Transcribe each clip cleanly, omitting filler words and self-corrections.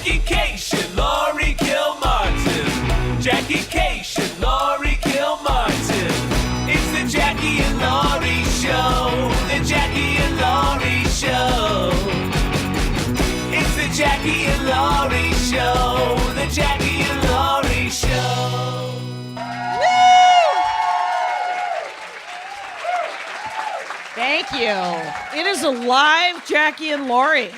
Jackie Cation, Laurie Kilmartin. Jackie Cation, Laurie Kilmartin. It's the Jackie and Laurie Show. The Jackie and Laurie Show. It's the Jackie and Laurie Show. The Jackie and Laurie Show. Thank you. It is a live Jackie and Laurie.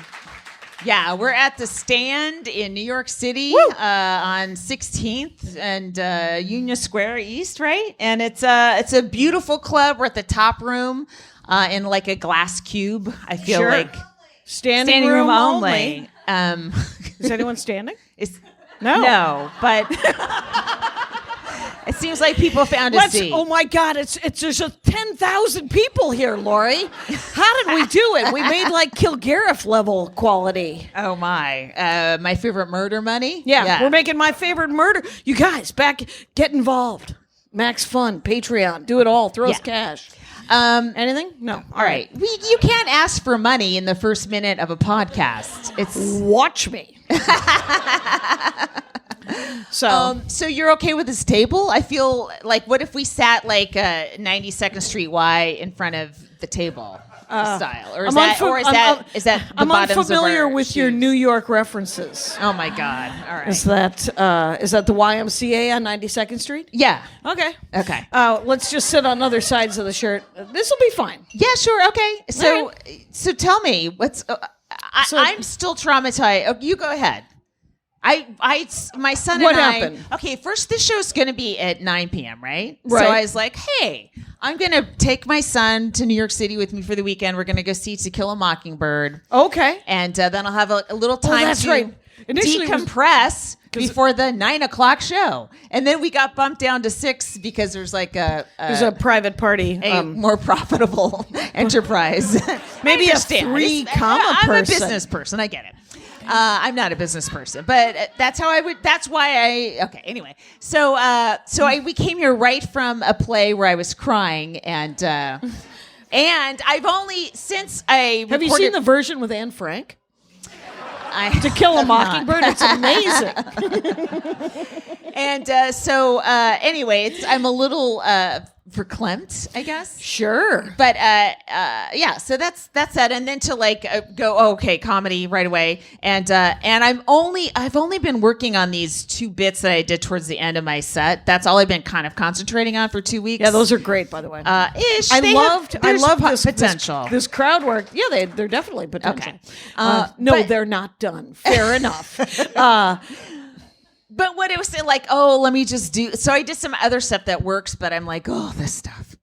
Yeah, we're at the Stand in New York City on 16th and Union Square East, right? And it's a beautiful club. We're at the top room in like a glass cube. I feel like standing room only. Is anyone standing? No, but it seems like people found a seat. Oh my God! It's there's 10,000 people here, Laurie. How did we do it? We made like Kilgariff level quality. Oh my! My favorite murder money. Yeah, we're making my favorite murder. You guys, get involved. Max Fun, Patreon, do it all. Throw us cash. Anything? No. All right. You can't ask for money in the first minute of a podcast. It's watch me. So you're okay with this table? I feel like, what if we sat like 92nd Street Y in front of the table style, or is that the I'm bottoms unfamiliar of our with shoes? your New York references. Oh my God! All right. Is that the YMCA on 92nd Street? Yeah. Okay. Okay. Let's just sit on other sides of the shirt. This will be fine. Yeah. Sure. Okay. So tell me what's. I'm still traumatized. Oh, you go ahead. My son what and I. happened? Okay, first this show's going to be at 9 p.m., right? Right. So I was like, hey, I'm going to take my son to New York City with me for the weekend. We're going to go see To Kill a Mockingbird. Okay. And then I'll have a little time to decompress before the 9 o'clock show. And then we got bumped down to 6 because there's like there's a private party. A more profitable enterprise. Maybe a 3 comma person. I'm a business person. I get it. I'm not a business person, but that's why okay. Anyway, we came here right from a play where I was crying, and I've only since I have you seen the version with Anne Frank? To Kill a Mockingbird. It's amazing. And anyway, I'm a little verklempt, I guess. Sure. But so that's that. And then to go, okay, comedy right away. And I've only been working on these 2 bits that I did towards the end of my set. That's all I've been kind of concentrating on for 2 weeks. Yeah, those are great, by the way. I love this potential. This crowd work. Yeah, they're definitely potential. Okay. They're not done. Fair enough. But what it was like, let me just do. So I did some other stuff that works, but I'm like, this stuff.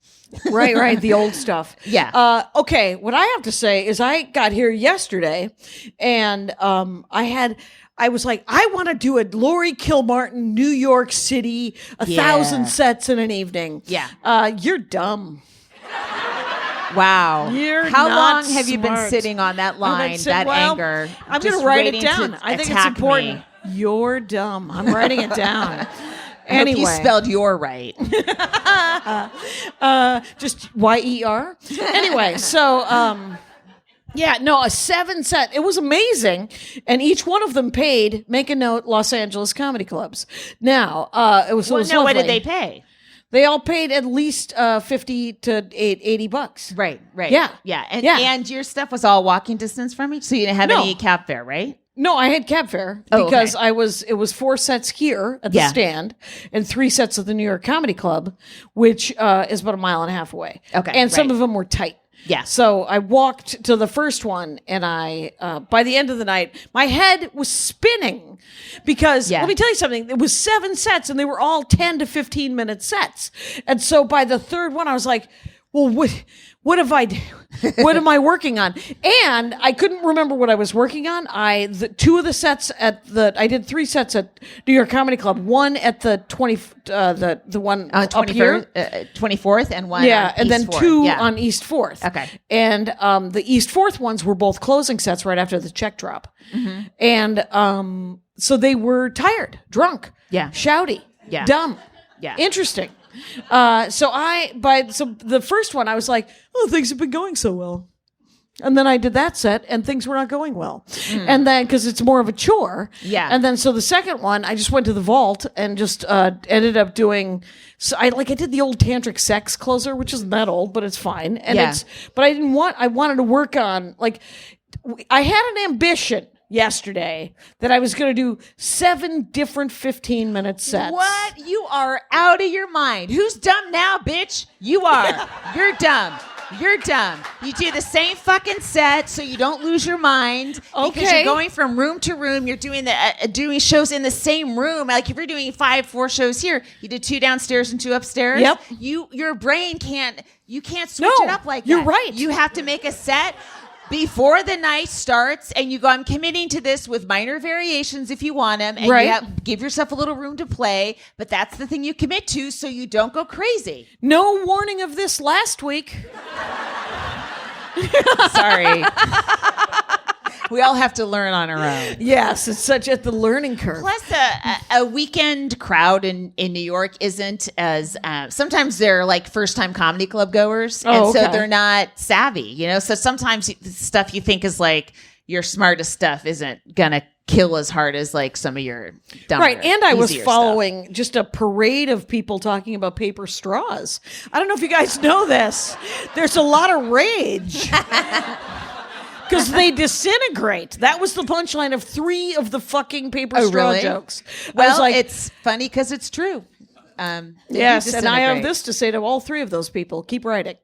Right. The old stuff. Yeah. Okay. What I have to say is I got here yesterday and I was like, I want to do a Laurie Kilmartin, New York City, 1,000 sets in an evening. Yeah. You're dumb. Wow. How long have you been smart. sitting on that line, anger? I'm going to write it down. I think it's important. You're dumb. I'm writing it down. Anyway. You spelled your right. Just Y-E-R. Anyway, so, a 7 set. It was amazing. And each one of them paid, make a note, Los Angeles comedy clubs. Now, it was lovely. What did they pay? They all paid at least $50 to $80. Right. Yeah. And your stuff was all walking distance from you? So you didn't have any cab fare, right? No, I had cab fare because it was 4 sets here at the Stand and 3 sets at the New York Comedy Club, which is about a mile and a half away. Okay. And some of them were tight. Yeah. So I walked to the first one and by the end of the night, my head was spinning because let me tell you something. It was 7 sets and they were all 10 to 15 minute sets. And so by the third one, I was like, well, what have I? What am I working on? And I couldn't remember what I was working on. I did 3 sets at New York Comedy Club. One at the the one up here, 24th, and one. Yeah, on and East then 4th. 2 on East 4th. Okay. And the East 4th ones were both closing sets right after the check drop. Mm-hmm. And so they were tired, drunk, shouty, dumb, interesting. So the first one, I was like, oh, things have been going so well. And then I did that set, and things were not going well. And then, because it's more of a chore. Yeah. And then, so the second one, I just went to the vault and just ended up doing. So I did the old tantric sex closer, which isn't that old, but it's fine. And but I wanted to work on, like, I had an ambition yesterday that I was going to do 7 different 15-minute sets. What? You are out of your mind. Who's dumb now, bitch? You are. You're dumb. You're dumb. You do the same fucking set so you don't lose your mind. Because Okay. you're going from room to room. You're doing doing shows in the same room. Like if you're doing 4 shows here, you did 2 downstairs and 2 upstairs. Yep. Your brain can't switch No, it up like that. you're right. You have to make a set before the night starts, and you go, I'm committing to this with minor variations if you want them, and Right. you give yourself a little room to play, but that's the thing you commit to so you don't go crazy. No warning of this last week. Sorry. We all have to learn on our own. Yes, it's such at the learning curve. Plus, a weekend crowd in New York isn't as sometimes they're like first time comedy club goers, and so okay. they're not savvy, you know. So sometimes stuff you think is like your smartest stuff isn't gonna kill as hard as like some of your dumber, Right, and I was easier following just a parade of people talking about paper straws. I don't know if you guys know this. There's a lot of rage. Because they disintegrate. That was the punchline of 3 of the fucking paper straw really? jokes. Well, I was like, it's funny because it's true. They do yes, and I have disintegrate. this to say to all 3 of those people. Keep writing.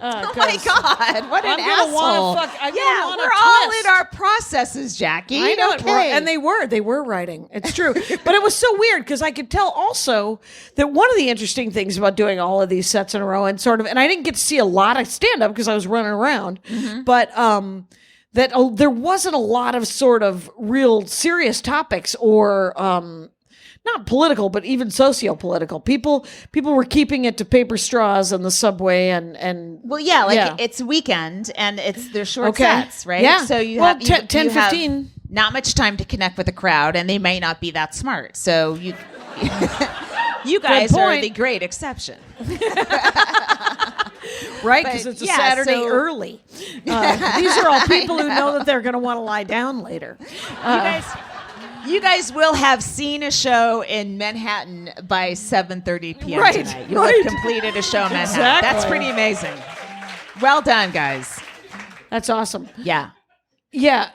Oh my God! What an I'm gonna wanna asshole! I'm gonna Yeah, wanna we're all twist. in our processes, Jackie. I know it. Okay. And they were writing. It's true. But it was so weird because I could tell also that one of the interesting things about doing all of these sets in a row and I didn't get to see a lot of stand up because I was running around, but that there wasn't a lot of sort of real serious topics or not political, but even socio-political. People were keeping it to paper straws and the subway and Well, yeah, it's a weekend and they're short Okay. sets, right? Yeah. So you Well, have 10, you have 15. not much time to connect with the crowd, and they may not be that smart. So you you guys are point. the great exception. right? Because But, it's a yeah, Saturday so- early. These are all people who know that they're going to want to lie down later. You guys will have seen a show in Manhattan by 7:30 p.m. Right, tonight. You right. have completed a show in Manhattan. Exactly. That's pretty amazing. Well done, guys. That's awesome. Yeah. Yeah,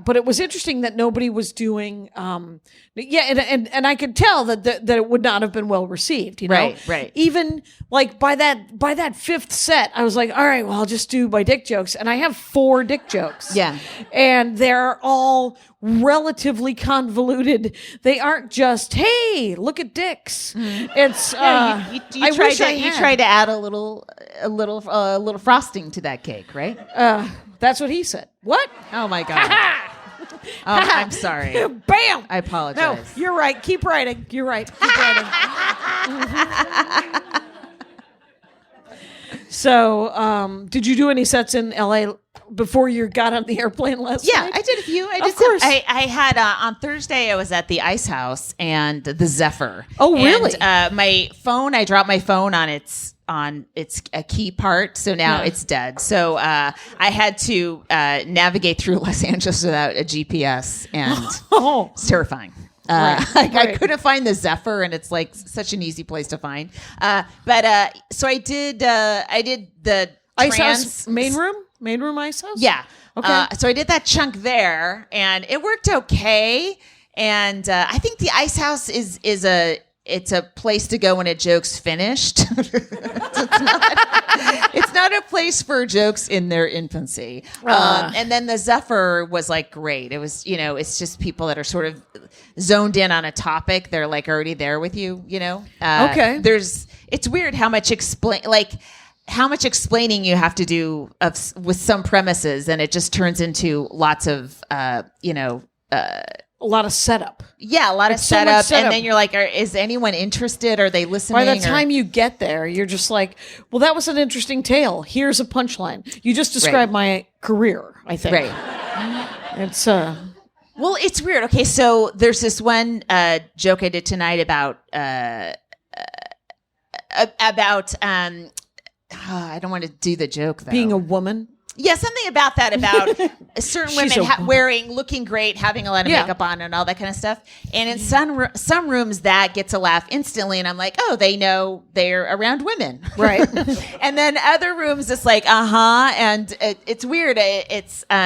but it was interesting that nobody was doing, and I could tell that it would not have been well received, you know? Right. Even like by that 5th set, I was like, all right, well, I'll just do my dick jokes. And I have 4 dick jokes. Yeah. And they're all relatively convoluted. They aren't just, hey, look at dicks. It's, You I tried wish to, I you had. tried to add a little frosting to that cake, right? That's what he said. What? Oh my God. I'm sorry. Bam! I apologize. No, you're right. Keep writing. You're right. Keep writing. So, did you do any sets in LA before you got on the airplane last Yeah, night? I did a few. I Of did course. I had on Thursday. I was at the Ice House and the Zephyr. Oh, really? And, my phone. I dropped my phone on its a key part, so now Yeah. it's dead. So I had to navigate through Los Angeles without a GPS, and Oh, it's terrifying. Right, I right. couldn't find the Zephyr, and it's like such an easy place to find. So I did the Ice trans- House main room Ice House. yeah. Okay. So I did that chunk there, and it worked okay. And I think the Ice House is it's a place to go when a joke's finished. It's not a place for jokes in their infancy. And then the Zephyr was like great. It was, it's just people that are sort of zoned in on a topic. They're like already there with you, Okay. It's weird how much explaining you have to do with some premises, and it just turns into lots of, A lot of setup. yeah, a lot of It's so much setup, setup. and then you're like, is anyone interested? Are they listening? By the time you get there, you're just like, well, that was an interesting tale. Here's a punchline. You just described my career, I think. right? It's Well, it's weird. Okay, so there's this one joke I did tonight about I don't want to do the joke though. being a woman. Yeah, something about that, about certain women looking great, having a lot of makeup on and all that kind of stuff. And in some rooms, that gets a laugh instantly. And I'm like, oh, they know they're around women. Right. And then other rooms, it's like, and it's weird.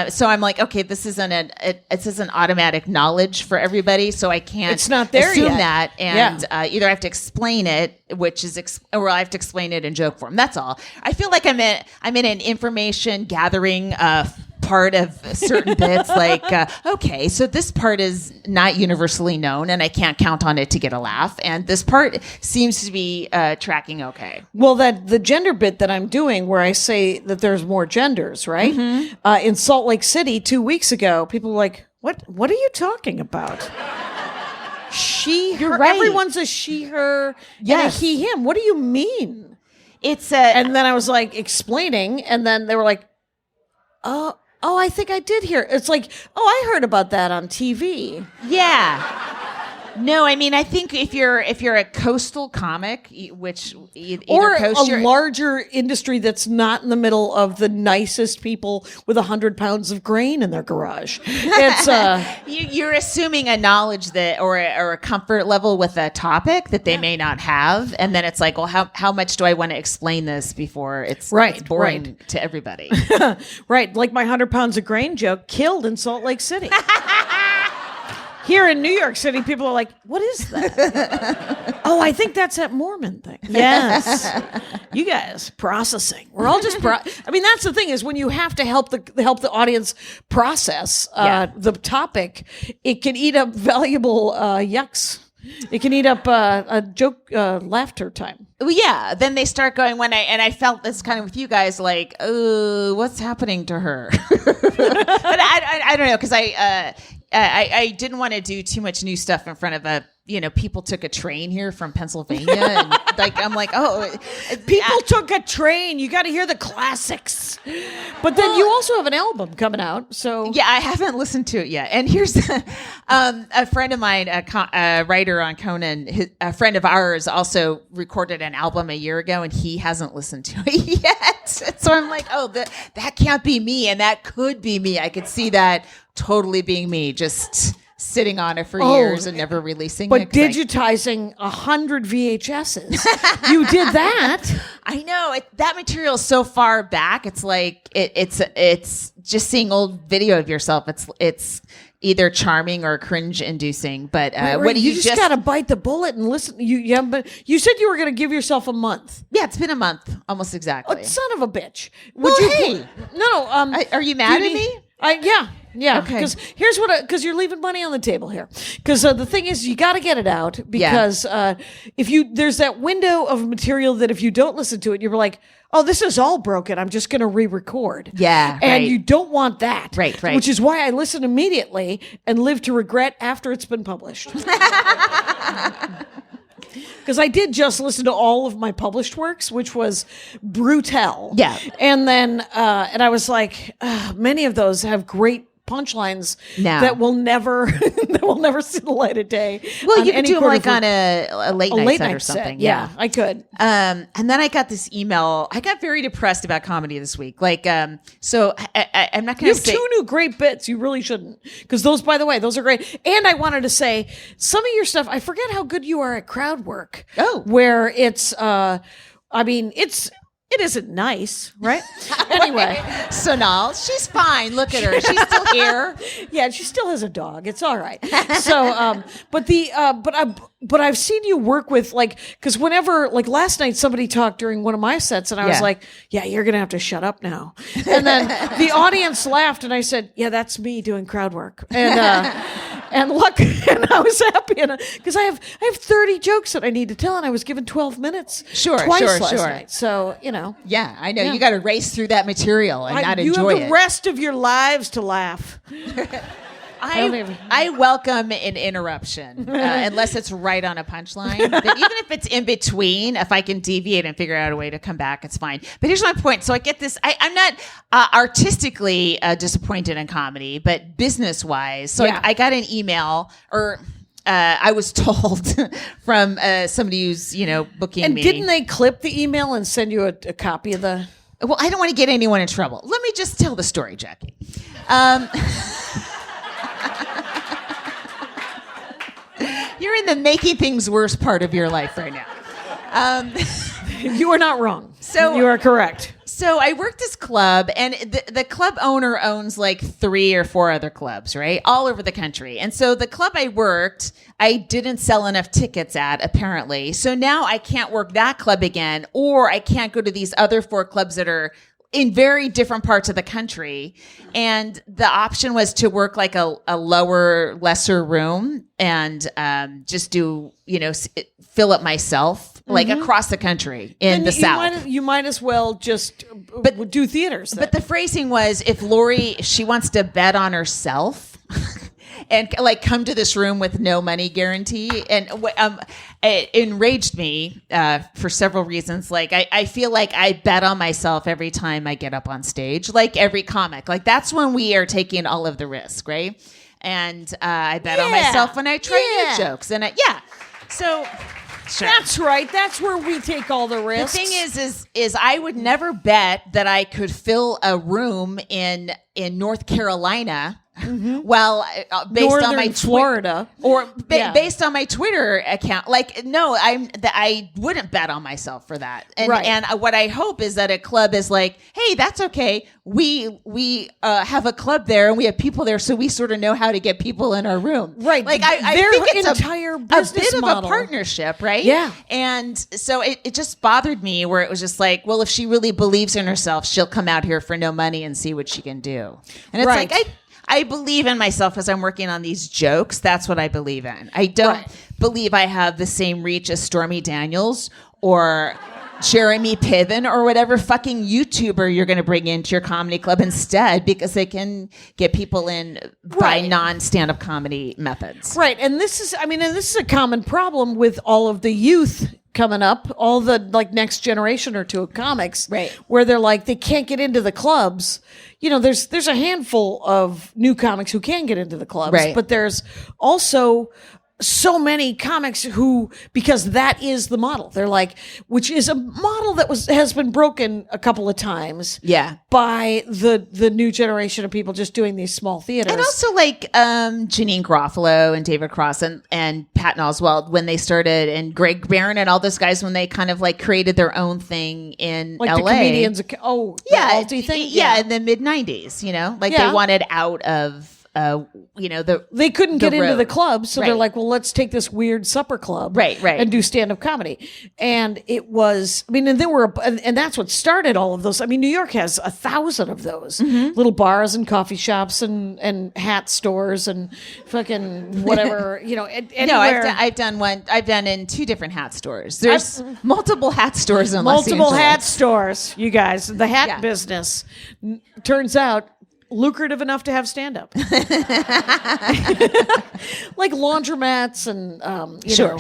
So I'm like, okay, this isn't an automatic knowledge for everybody. So I can't it's not there assume yet. that. And either I have to explain it, or I have to explain it in joke form. That's all. I feel like I'm in an information gathering part of certain bits, like okay, so this part is not universally known and I can't count on it to get a laugh, and this part seems to be tracking okay. Well, the gender bit that I'm doing, where I say that there's more genders, right? In Salt Lake City 2 weeks ago, people were like, what are you talking about? She, her. You're right. Everyone's a she, her, and a he, him. What do you mean? And then I was like explaining, and then they were like, oh, I think I did hear. It's like, I heard about that on TV. Yeah. No, I mean, I think if you're a coastal comic, which or a larger industry that's not in the middle of the nicest people with 100 pounds of grain in their garage, it's you're assuming a knowledge that or a comfort level with a topic that they may not have, and then it's like, well, how much do I want to explain this before it's boring to everybody? Right, like my 100 pounds of grain joke killed in Salt Lake City. Here in New York City, people are like, what is that? Oh, I think that's that Mormon thing. Yes. You guys, processing. We're all just I mean, that's the thing, is when you have to help the audience process the topic, it can eat up valuable yucks. It can eat up a joke laughter time. Well, yeah. Then they start going I felt this kind of with you guys, like, oh, what's happening to her? But I don't know, because I didn't want to do too much new stuff in front of people took a train here from Pennsylvania, and I'm like, oh, people took a train. You got to hear the classics. But then you also have an album coming out, so yeah, I haven't listened to it yet. And here's a friend of mine, a writer on Conan, a friend of ours, also recorded an album a year ago, and he hasn't listened to it yet. So I'm like, oh, that can't be me, and that could be me. I could see that totally being me, just sitting on it for years and never releasing it. But digitizing 100 VHSs. You did that. I know. That material is so far back. It's like, it's just seeing old video of yourself. It's either charming or cringe inducing. But what you just got to bite the bullet and listen. But you said you were going to give yourself a month. Yeah, it's been a month, almost exactly. Oh, son of a bitch. Are you mad at me? Yeah. Okay. Because here's because you're leaving money on the table here. Because the thing is, you got to get it out, because there's that window of material that if you don't listen to it, you're like, oh, this is all broken. I'm just going to re-record. Yeah. And you don't want that. Right. Which is why I listen immediately and live to regret after it's been published. Because I did just listen to all of my published works, which was brutal. Yeah. And then, and I was like, many of those have great punchlines that will never see the light of day. Well, you could do them on a late night set or something. Yeah, I could. And then I got this email. I got very depressed about comedy this week. So I'm not going to say. You have 2 new great bits. You really shouldn't. Because those, by the way, those are great. And I wanted to say, some of your stuff, I forget how good you are at crowd work. Oh. Where it's, it isn't nice, right? Anyway. Sonal, she's fine. Look at her. She's still here. Yeah, she still has a dog. It's all right. So, but I've seen you work with, because whenever, last night somebody talked during one of my sets, and I was like, yeah, you're going to have to shut up now. And then the audience laughed, and I said, yeah, that's me doing crowd work. And and I was happy, because I have 30 jokes that I need to tell, and I was given 12 minutes twice last night. So, Yeah, I know. Yeah. You got to race through that material and not enjoy it. You have the rest of your lives to laugh. I welcome an interruption, unless it's right on a punchline. But even if it's in between, if I can deviate and figure out a way to come back, it's fine. But here's my point. So I get this. I'm not artistically disappointed in comedy, but business-wise. So I got an email, or I was told from somebody who's booking me. And didn't they clip the email and send you a copy of the? Well, I don't want to get anyone in trouble. Let me just tell the story, Jackie. You're in the making things worse part of your life right now. You are not wrong. So you are correct. So I worked this club, and the club owner owns like 3 or 4 other clubs, right? All over the country. And so the club I worked, I didn't sell enough tickets at, apparently. So now I can't work that club again, or I can't go to these other 4 clubs that are in very different parts of the country. And the option was to work like a lower, lesser room and just do, fill it myself. Like across the country in the South. You might as well just do theaters then. But the phrasing was, if Laurie, she wants to bet on herself and like come to this room with no money guarantee. And it enraged me for several reasons. Like I feel like I bet on myself every time I get up on stage, like every comic. Like that's when we are taking all of the risk, right? And I bet on myself when I try new jokes. And so... Sure. That's right. That's where we take all the risks. The thing is I would never bet that I could fill a room in North Carolina. Well, based Northern on my Florida or based on my Twitter account, like no, I wouldn't bet on myself for that. And and what I hope is that a club is like, hey, that's okay. We have a club there and we have people there, so we sort of know how to get people in our room. Right. Like I think it's entire business a bit model. of a partnership, right? Yeah. And so it just bothered me where it was just like, well, if she really believes in herself, she'll come out here for no money and see what she can do. And it's like I believe in myself as I'm working on these jokes. That's what I believe in. I don't believe I have the same reach as Stormy Daniels or Jeremy Piven or whatever fucking YouTuber you're going to bring into your comedy club instead, because they can get people in by non-stand-up comedy methods. Right. And this is a common problem with all of the youth coming up, all the like next generation or two of comics, where they're like, they can't get into the clubs. There's a handful of new comics who can get into the clubs, but there's also so many comics who, because that is the model, they're like, which is a model that has been broken a couple of times, by the new generation of people just doing these small theaters, and also like Janine Garofalo and David Cross and Patton Oswalt when they started, and Greg Barron and all those guys when they kind of like created their own thing in like LA. The comedians, the Alti thing, in the mid '90s, they wanted out of. They couldn't get into the club, so they're like, well, let's take this weird supper club, and do stand-up comedy. And it was, and there were, and that's what started all of those. New York has 1,000 of those little bars and coffee shops and hat stores and fucking whatever, anywhere. No, I've done one. I've done in 2 different hat stores. There's multiple hat stores in Los Angeles. Multiple hat stores, you guys. The hat business turns out lucrative enough to have stand-up. Like laundromats and Sure.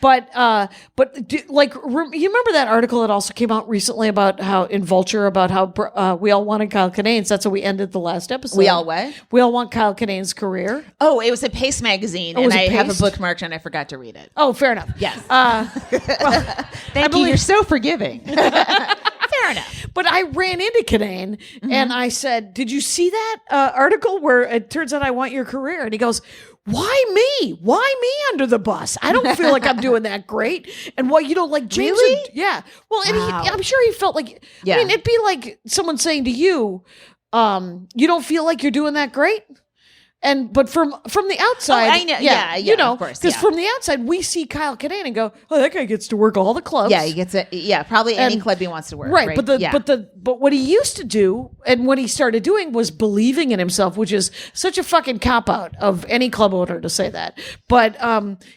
But you remember that article that also came out recently about how in Vulture about how we all wanted Kyle Kinane's. That's how we ended the last episode. We all what? We all want Kyle Kinane's career. Oh, it was a Paste magazine, and I have a bookmarked and I forgot to read it. Oh, fair enough. Yes. Thank you. You're so forgiving. Fair enough. But I ran into Kinane and I said, did you see that article where it turns out I want your career? And he goes, why me? Why me under the bus? I don't feel like I'm doing that great. And like James. Really? Yeah. Well, and I'm sure he felt like, it'd be like someone saying to you, you don't feel like you're doing that great? But from the outside, I know, of course, because from the outside we see Kyle Kinane and go, oh, that guy gets to work all the clubs. Yeah, he gets it. Yeah, probably any club he wants to work. Right, but what he used to do and what he started doing was believing in himself, which is such a fucking cop out of any club owner to say that. But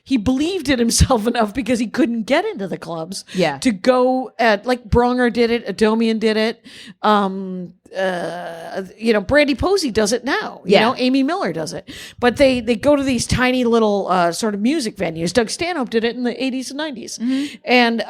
he believed in himself enough because he couldn't get into the clubs. Yeah. To go at like Bronger did it, Adomian did it. Brandy Posey does it now. Amy Miller does it. But they go to these tiny little sort of music venues. Doug Stanhope did it in the 80s and 90s. And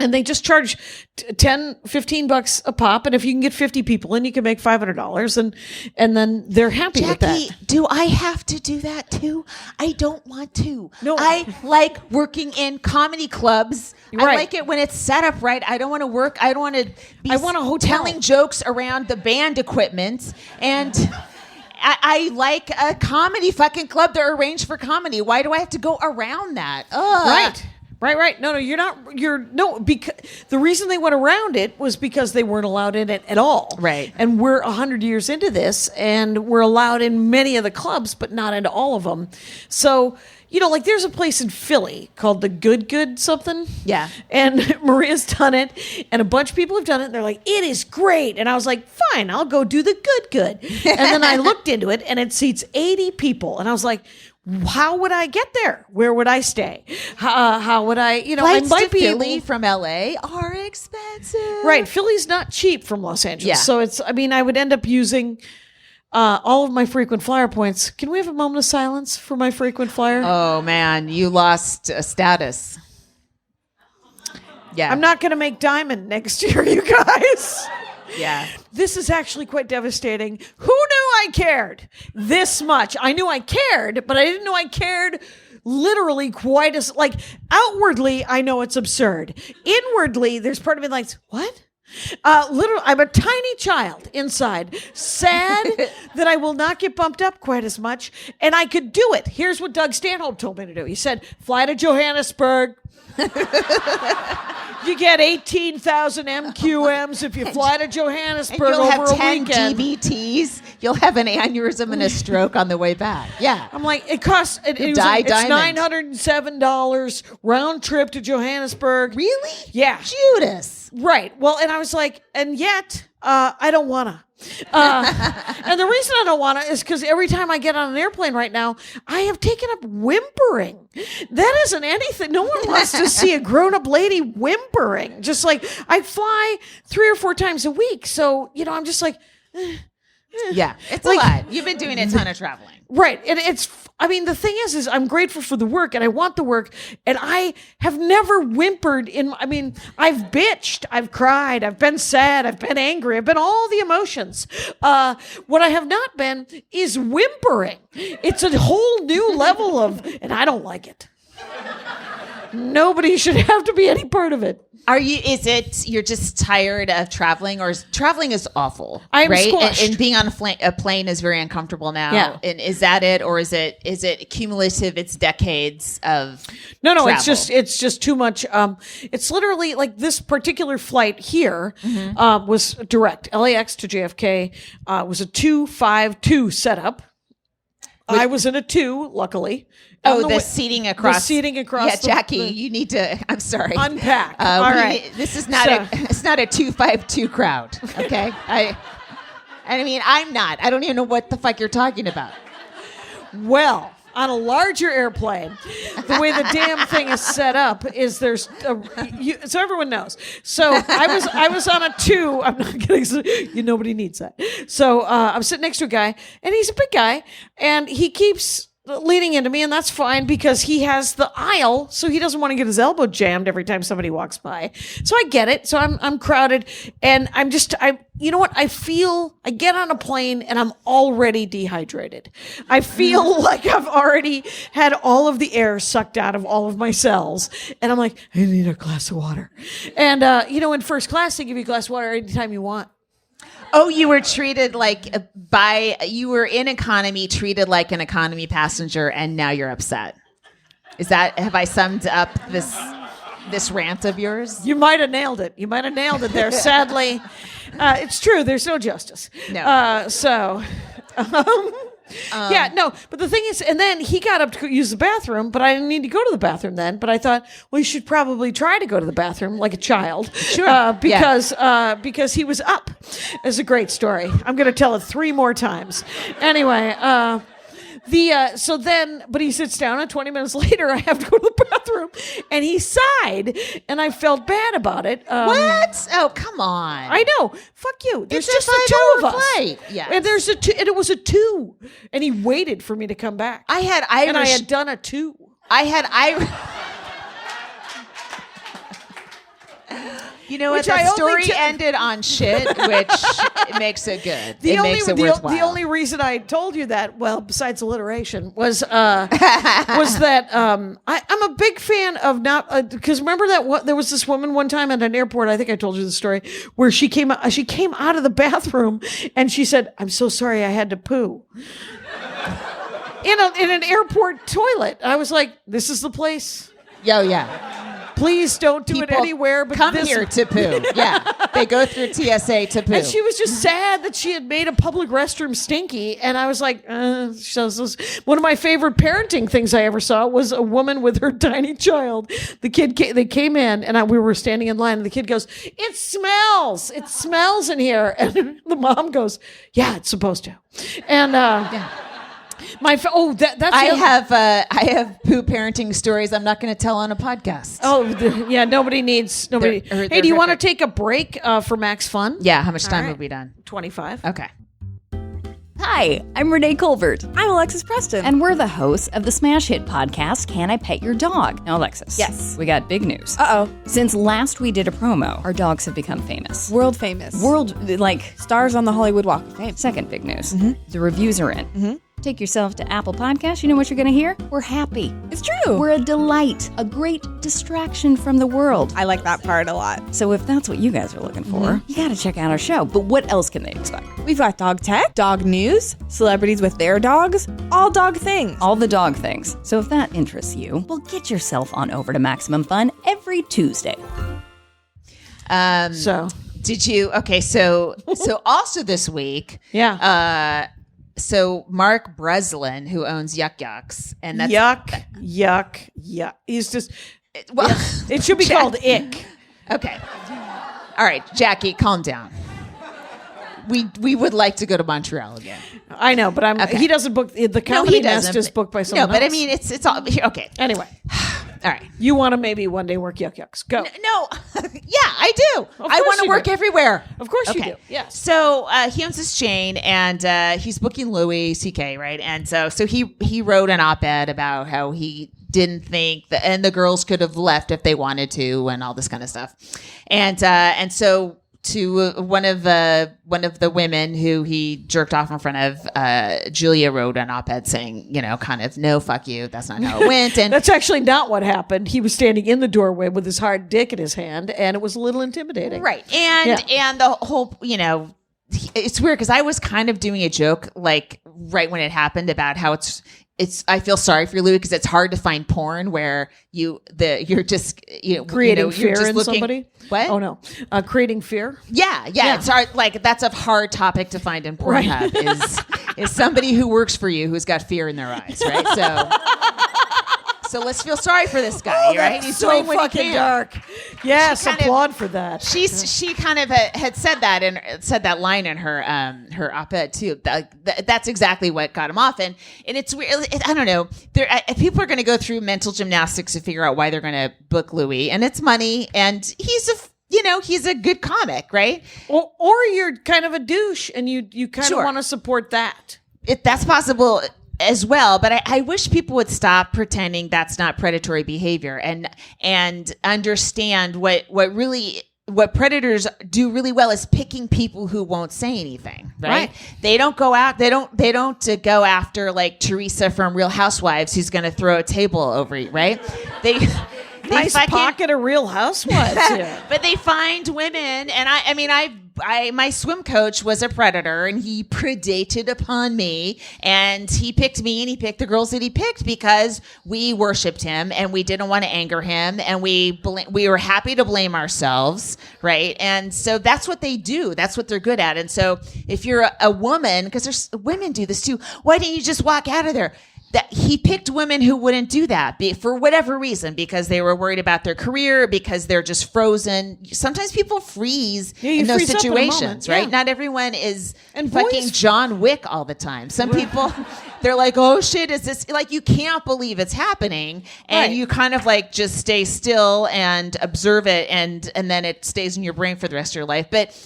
And they just charge $10-15 a pop. And if you can get 50 people in, you can make $500. And then they're happy with that. Jackie, do I have to do that too? I don't want to. No. I like working in comedy clubs. I Right. like it when it's set up right. I don't want to work. I don't want to be I want a hotel. telling jokes around the band equipment. And I like a comedy fucking club. They're arranged for comedy. Why do I have to go around that? Ugh. Right. No, because the reason they went around it was because they weren't allowed in it at all. Right. And we're 100 years into this, and we're allowed in many of the clubs, but not into all of them. So, like there's a place in Philly called the Good something. Yeah. And Maria's done it, and a bunch of people have done it, and they're like, it is great. And I was like, fine, I'll go do the Good. And then I looked into it, and it seats 80 people. And I was like, how would I get there? Where would I stay? How would I, Flights I might to be Philly able, from LA are expensive. right. Philly's not cheap from Los Angeles. Yeah. So I would end up using all of my frequent flyer points. Can we have a moment of silence for my frequent flyer? Oh man, you lost a status. Yeah. I'm not going to make diamond next year, you guys. Yeah. This is actually quite devastating. Who knew I cared this much? I knew I cared, but I didn't know I cared literally quite as, outwardly, I know it's absurd. Inwardly, there's part of me like, what? Literally, I'm a tiny child inside, sad that I will not get bumped up quite as much, and I could do it. Here's what Doug Stanhope told me to do. He said, fly to Johannesburg. You get 18,000 MQMs if you fly to Johannesburg and you'll over have a 10 weekend. DVTs. You'll have an aneurysm and a stroke on the way back. Yeah. I'm like, it costs, it's diamond. $907 round trip to Johannesburg. Really? Yeah. Judas. Right. Well, and I was like, and yet, I don't want to. And the reason I don't want to is because every time I get on an airplane right now, I have taken up whimpering. That isn't anything. No one wants to see a grown-up lady whimpering. Just like I fly 3 or 4 times a week. So, I'm just like, yeah, it's a lot. You've been doing a ton of traveling. Right. And the thing is I'm grateful for the work and I want the work. And I have never whimpered I've bitched, I've cried, I've been sad, I've been angry, I've been all the emotions. What I have not been is whimpering. It's a whole new level and I don't like it. Nobody should have to be any part of it. You're just tired of traveling, or traveling is awful? I am right? squashed. And being on a plane is very uncomfortable now. Yeah. And is that it, or is it cumulative? It's decades of No, travel? it's just too much. It's literally like this particular flight here was direct LAX to JFK. Was a 252 setup. I was in a 2, luckily. The seating across. The seating across. Yeah, Jackie, you need to. I'm sorry. Unpack. All right. This is not it's not a 252 crowd. Okay. I'm not. I don't even know what the fuck you're talking about. Well, on a larger airplane, the way the damn thing is set up is so everyone knows. So I was on a 2. I'm not kidding. Nobody needs that. So I'm sitting next to a guy, and he's a big guy, and he keeps leaning into me, and that's fine because he has the aisle, so he doesn't want to get his elbow jammed every time somebody walks by. So I get it. So I'm crowded, and you know what? I get on a plane and I'm already dehydrated. I feel like I've already had all of the air sucked out of all of my cells, and I'm like, I need a glass of water. And in first class they give you a glass of water anytime you want. Oh, you were treated you were in economy, treated like an economy passenger, and now you're upset. Have I summed up this rant of yours? You might have nailed it. There. Sadly, it's true. There's no justice. No. But the thing is, and then he got up to use the bathroom, but I didn't need to go to the bathroom then. But I thought, well, you should probably try to go to the bathroom like a child. Sure. Because he was up. It's a great story. I'm going to tell it 3 more times. Anyway, but he sits down, and 20 minutes later, I have to go to the bathroom, and he sighed, and I felt bad about it. What? Oh, come on! I know. Fuck you. There's It's just a the 2 of 5-hour us. flight. Yes. And and it was a 2, and he waited for me to come back. I had done a 2. I had You know what? That story ended on shit, which makes it good. Makes it worthwhile. The only reason I told you that, well, besides alliteration, was that I'm a big fan of not because remember that there was this woman one time at an airport. I think I told you the story where she came out of the bathroom and she said, "I'm so sorry, I had to poo." In an airport toilet. I was like, "This is the place." Yo, yeah. Please don't do it anywhere. But come here to poo. Yeah, they go through TSA to poo. And she was just sad that she had made a public restroom stinky. And I was like, one of my favorite parenting things I ever saw was a woman with her tiny child. They came in, and we were standing in line, and the kid goes, "It smells in here." And the mom goes, "Yeah, it's supposed to." And I have poo parenting stories I'm not going to tell on a podcast. Nobody needs. Hey, do you want to take a break for Max Fun? Yeah, how much time have we done? 25. Okay. Hi, I'm Renee Colbert. I'm Alexis Preston. And we're the hosts of the smash hit podcast, Can I Pet Your Dog? Now, Alexis. Yes. We got big news. Uh-oh. Since last we did a promo, our dogs have become famous. World famous. Stars on the Hollywood Walk of Fame. Second big news. Mm-hmm. The reviews are in. Mm-hmm. Take yourself to Apple Podcasts. You know what you're going to hear? We're happy. It's true. We're a delight, a great distraction from the world. I like that part a lot. So if that's what you guys are looking for, you got to check out our show. But what else can they expect? We've got dog tech, dog news, celebrities with their dogs, all dog things. All the dog things. So if that interests you, well, get yourself on over to Maximum Fun every Tuesday. Did you? Okay, so also this week, so Mark Breslin, who owns Yuck Yucks, and that's yuck. He's just it should be called Ick. Okay, all right, Jackie, calm down. We would like to go to Montreal again. I know, but he doesn't book the Comedy Nest is booked by someone else. No, but I mean it's all okay. Anyway. All right. You want to maybe one day work Yuck Yucks. Go. No. Yeah, I do. I want to work everywhere. Of course you do. Yeah. So he owns this chain, and he's booking Louis C.K., right? And so he wrote an op-ed about how he didn't think and the girls could have left if they wanted to and all this kind of stuff. And so to one of the women who he jerked off in front of, Julia wrote an op-ed saying, kind of, no, fuck you. That's not how it went. And that's actually not what happened. He was standing in the doorway with his hard dick in his hand, and it was a little intimidating. Right. And the whole, it's weird because I was kind of doing a joke like right when it happened about how it's I feel sorry for Louis because it's hard to find porn where you're just creating fear you're just in looking, somebody. What? Oh no, creating fear. Yeah. It's hard. Like that's a hard topic to find in Pornhub is somebody who works for you who's got fear in their eyes, right? So let's feel sorry for this guy, right? He's so doing what fucking he can. dark. Yes, applaud for that. She kind of had said that and said that line in her op-ed too. That's exactly what got him off, and it's weird. I don't know. People are going to go through mental gymnastics to figure out why they're going to book Louis, and it's money, and he's a good comic, right? Or you're kind of a douche, and you kind of want to support that. That's possible as well, but I wish people would stop pretending that's not predatory behavior and understand what predators do really well is picking people who won't say anything, right? They don't go out, they don't go after like Teresa from Real Housewives who's going to throw a table over you, right? Nice pocket of Real Housewives here. But they find women, and my swim coach was a predator, and he predated upon me, and he picked me, and he picked the girls that he picked because we worshipped him, and we didn't want to anger him, and we were happy to blame ourselves, right? And so that's what they do. That's what they're good at. And so if you're a woman, because women do this too, why didn't you just walk out of there? That he picked women who wouldn't do that for whatever reason, because they were worried about their career, because they're just frozen. Sometimes people freeze in those situations, right? Not everyone is fucking John Wick all the time. Some people, they're like, oh shit, is this, like, you can't believe it's happening. And you kind of like just stay still and observe it. And then it stays in your brain for the rest of your life. But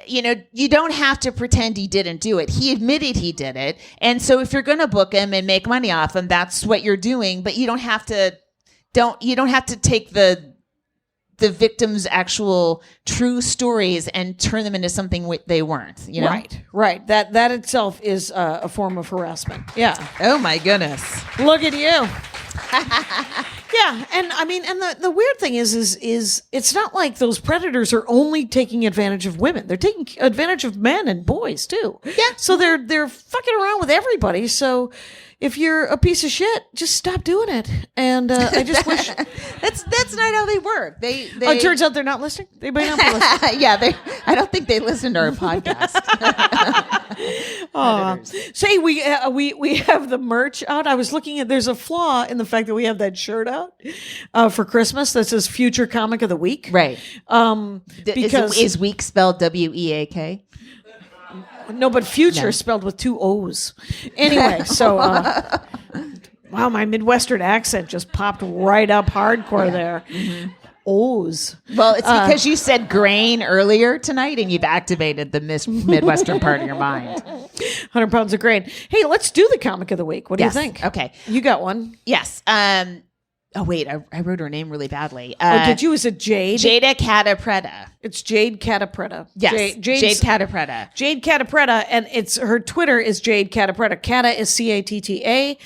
you don't have to pretend he didn't do it. He admitted he did it. And so if you're going to book him and make money off him, that's what you're doing. But you don't have to take the the victims' actual true stories and turn them into something they weren't. You know? Right. That itself is a form of harassment. Yeah. Oh my goodness. Look at you. Yeah, and I mean, and the weird thing is it's not like those predators are only taking advantage of women; they're taking advantage of men and boys too. Yeah, so they're fucking around with everybody. So if you're a piece of shit, just stop doing it. And I just wish that's not how they work. They oh, it turns out they're not listening. They might not be listening. Yeah, I don't think they listen to our podcast. Say we have the merch out. I was looking at. There's a flaw in the fact that we have that shirt out for Christmas that says "Future Comic of the Week." Right. Because is week spelled WEAK? No, but future spelled with 2 O's. Anyway, so wow, my Midwestern accent just popped right up hardcore there. Mm-hmm. O's. Well, it's because you said grain earlier tonight, and you've activated the Midwestern part of your mind. 100 pounds of grain. Hey, let's do the comic of the week. What do you think? Okay, you got one. Yes. Oh wait, I wrote her name really badly. Did you? Is it Jade? Jade Catta-Preta. It's Jade Catta-Preta. Yes, Jade Catta-Preta. Jade Catta-Preta, and it's her Twitter is Jade Catta-Preta. Catta is Catta-Preta,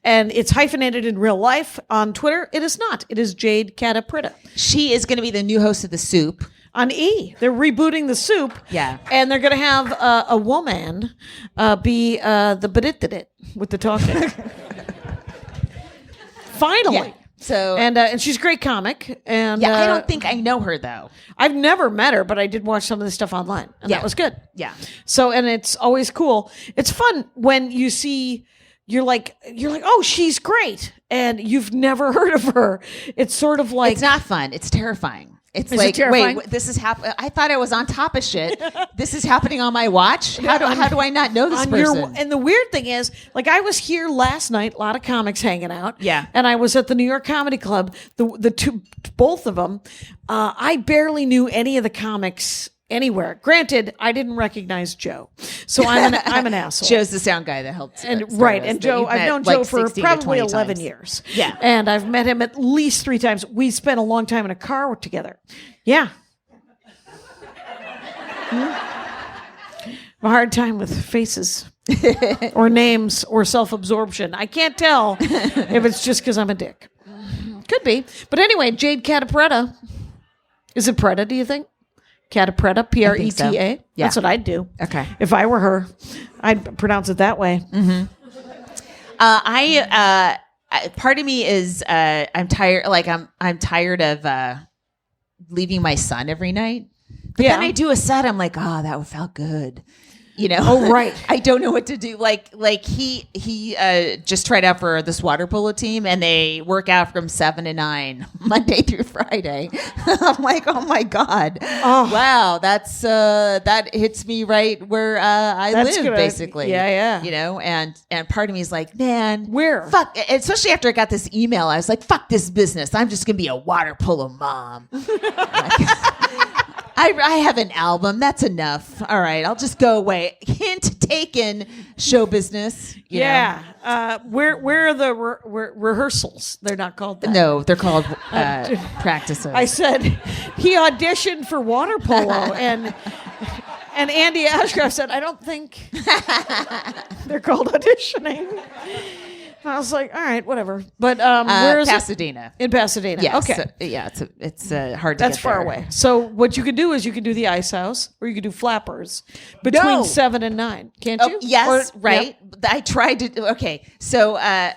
and it's hyphenated in real life. On Twitter, it is not. It is Jade Catta-Preta. She is going to be the new host of The Soup. On E. They're rebooting The Soup. Yeah. And they're going to have a woman be the Badit with the talking. Finally. Yeah. So and she's a great comic. And yeah, I don't think I know her though. I've never met her, but I did watch some of the stuff online, and that was good. Yeah. So, and it's always cool. It's fun when you see. You're like, oh, she's great, and you've never heard of her. It's sort of like it's not fun. It's terrifying. It's Is like, it terrifying? wait, this is happening. I thought I was on top of shit. This is happening on my watch. How do I not know this person? And the weird thing is, like, I was here last night, a lot of comics hanging out. Yeah. And I was at the New York Comedy Club. Both of them. I barely knew any of the comics anywhere. Granted, I didn't recognize Joe, so I'm an asshole. Joe's the sound guy that helped. And Joe, I've known Joe for probably 11 years. Yeah. And I've met him at least 3 times. We spent a long time in a car together. Yeah. A hard time with faces or names or self-absorption. I can't tell if it's just because I'm a dick. Could be. But anyway, Jade Catta-Preta. Is it Preta, do you think? Catta-Preta, Preta. So. Yeah. That's what I'd do. Okay. If I were her, I'd pronounce it that way. Mm-hmm. Part of me is I'm tired. Like I'm tired of leaving my son every night. But then I do a set. I'm like, oh, that felt good. You know? Oh, right. I don't know what to do. Like he just tried out for this water polo team, and they work out from 7 to 9 Monday through Friday. I'm like, oh my God, wow, that hits me right where I live, basically. Yeah. You know, and part of me is like, man, where? Fuck. Especially after I got this email, I was like, fuck this business. I'm just gonna be a water polo mom. I have an album. That's enough. All right, I'll just go away. Hint taken. Show business. You know? Where are the rehearsals? They're not called that. No, they're called practices. I said he auditioned for water polo, and Andy Ashcraft said, I don't think they're called auditioning. I was like, all right, whatever. But where is Pasadena. In Pasadena. Yes. Okay. So, it's hard to That's get far there. away. So what you could do is you could do the Ice House, or you could do Flappers between 7 and 9. Can't you? Yes, or, right. Yeah. I tried to. Okay, so I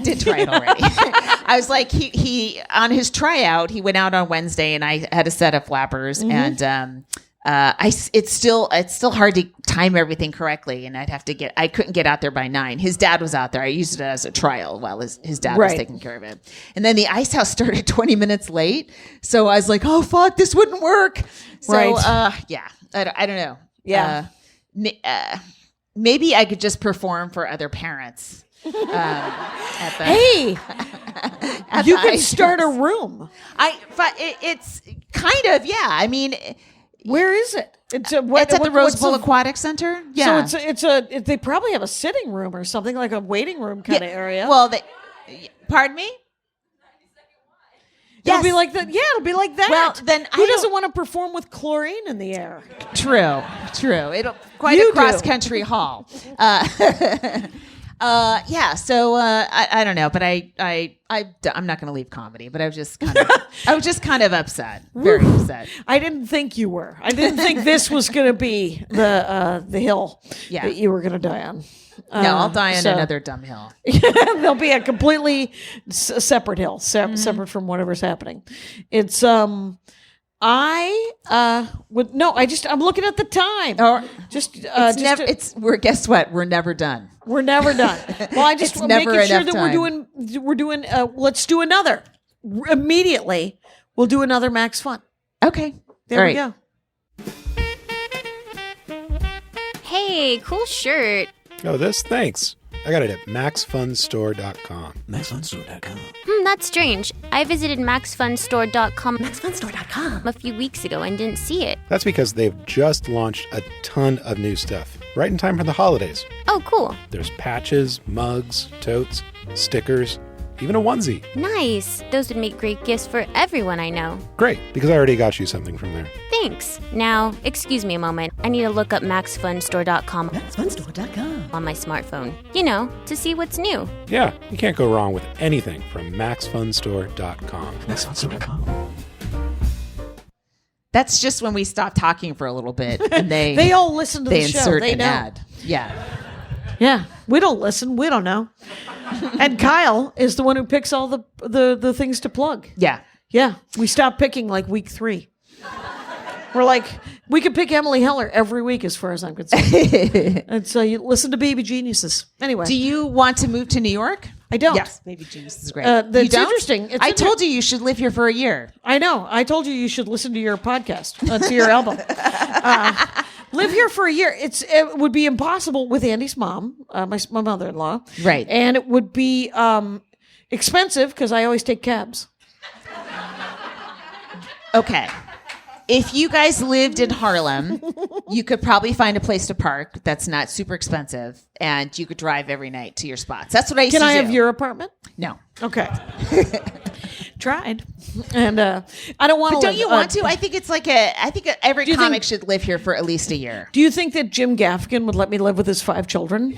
did try it already. I was like, he on his tryout, he went out on Wednesday, and I had a set of Flappers, and it's still hard to time everything correctly, and I couldn't get out there by 9. His dad was out there. I used it as a trial while his dad was taking care of it. And then the Ice House started 20 minutes late. So I was like, oh fuck, this wouldn't work. So, I don't know. Yeah. Maybe I could just perform for other parents. You the can start a room. It's kind of, yeah. I mean, where is it? It's at the Rose Bowl Aquatic Center. Yeah. So they probably have a sitting room or something, like a waiting room kind of area. Well, pardon me? It'll be like that. Yeah, it'll be like that. Well, then who doesn't want to perform with chlorine in the air? True. It'll quite You a cross country haul. Yeah. So I don't know, but I'm not going to leave comedy. But I was just kind of upset, very upset. I didn't think you were. I didn't think this was going to be the hill that you were going to die on. No, I'll die on another dumb hill. There'll be a completely separate hill, separate from whatever's happening. It's I'm looking at the time. Guess what? We're never done. We're never done. Well, I just never making sure enough that we're doing let's do another. Immediately, we'll do another Max Fun. Okay. There we go. Hey, cool shirt. Oh, this? Thanks. I got it at maxfunstore.com. Maxfunstore.com. That's strange. I visited maxfunstore.com a few weeks ago and didn't see it. That's because they've just launched a ton of new stuff, right in time for the holidays. Oh, cool. There's patches, mugs, totes, stickers, even a onesie. Nice. Those would make great gifts for everyone I know. Great, because I already got you something from there. Thanks. Now, excuse me a moment. I need to look up maxfunstore.com on my smartphone. To see what's new. Yeah, you can't go wrong with anything from maxfunstore.com. Maxfunstore.com. That's just when we stop talking for a little bit and they all listen to the show. Insert they an know. ad. Yeah. Yeah. We don't listen. We don't know. And Kyle is the one who picks all the things to plug. Yeah. Yeah. We stopped picking like week 3. We're like, we could pick Emily Heller every week as far as I'm concerned. And so you listen to Baby Geniuses. Anyway. Do you want to move to New York? I don't. Yes, Baby Genius is great. It's interesting. I told you should live here for a year. I know. I told you should listen to your podcast, to your album. Live here for a year. It would be impossible with Andy's mom, my mother-in-law. Right. And it would be expensive because I always take cabs. Okay. If you guys lived in Harlem, you could probably find a place to park that's not super expensive, and you could drive every night to your spots. That's what I used to do. Can I have your apartment? No. Okay. Tried. And I don't want to. But don't you want to? I think it's I think every comic should live here for at least a year. Do you think that Jim Gaffigan would let me live with his 5 children?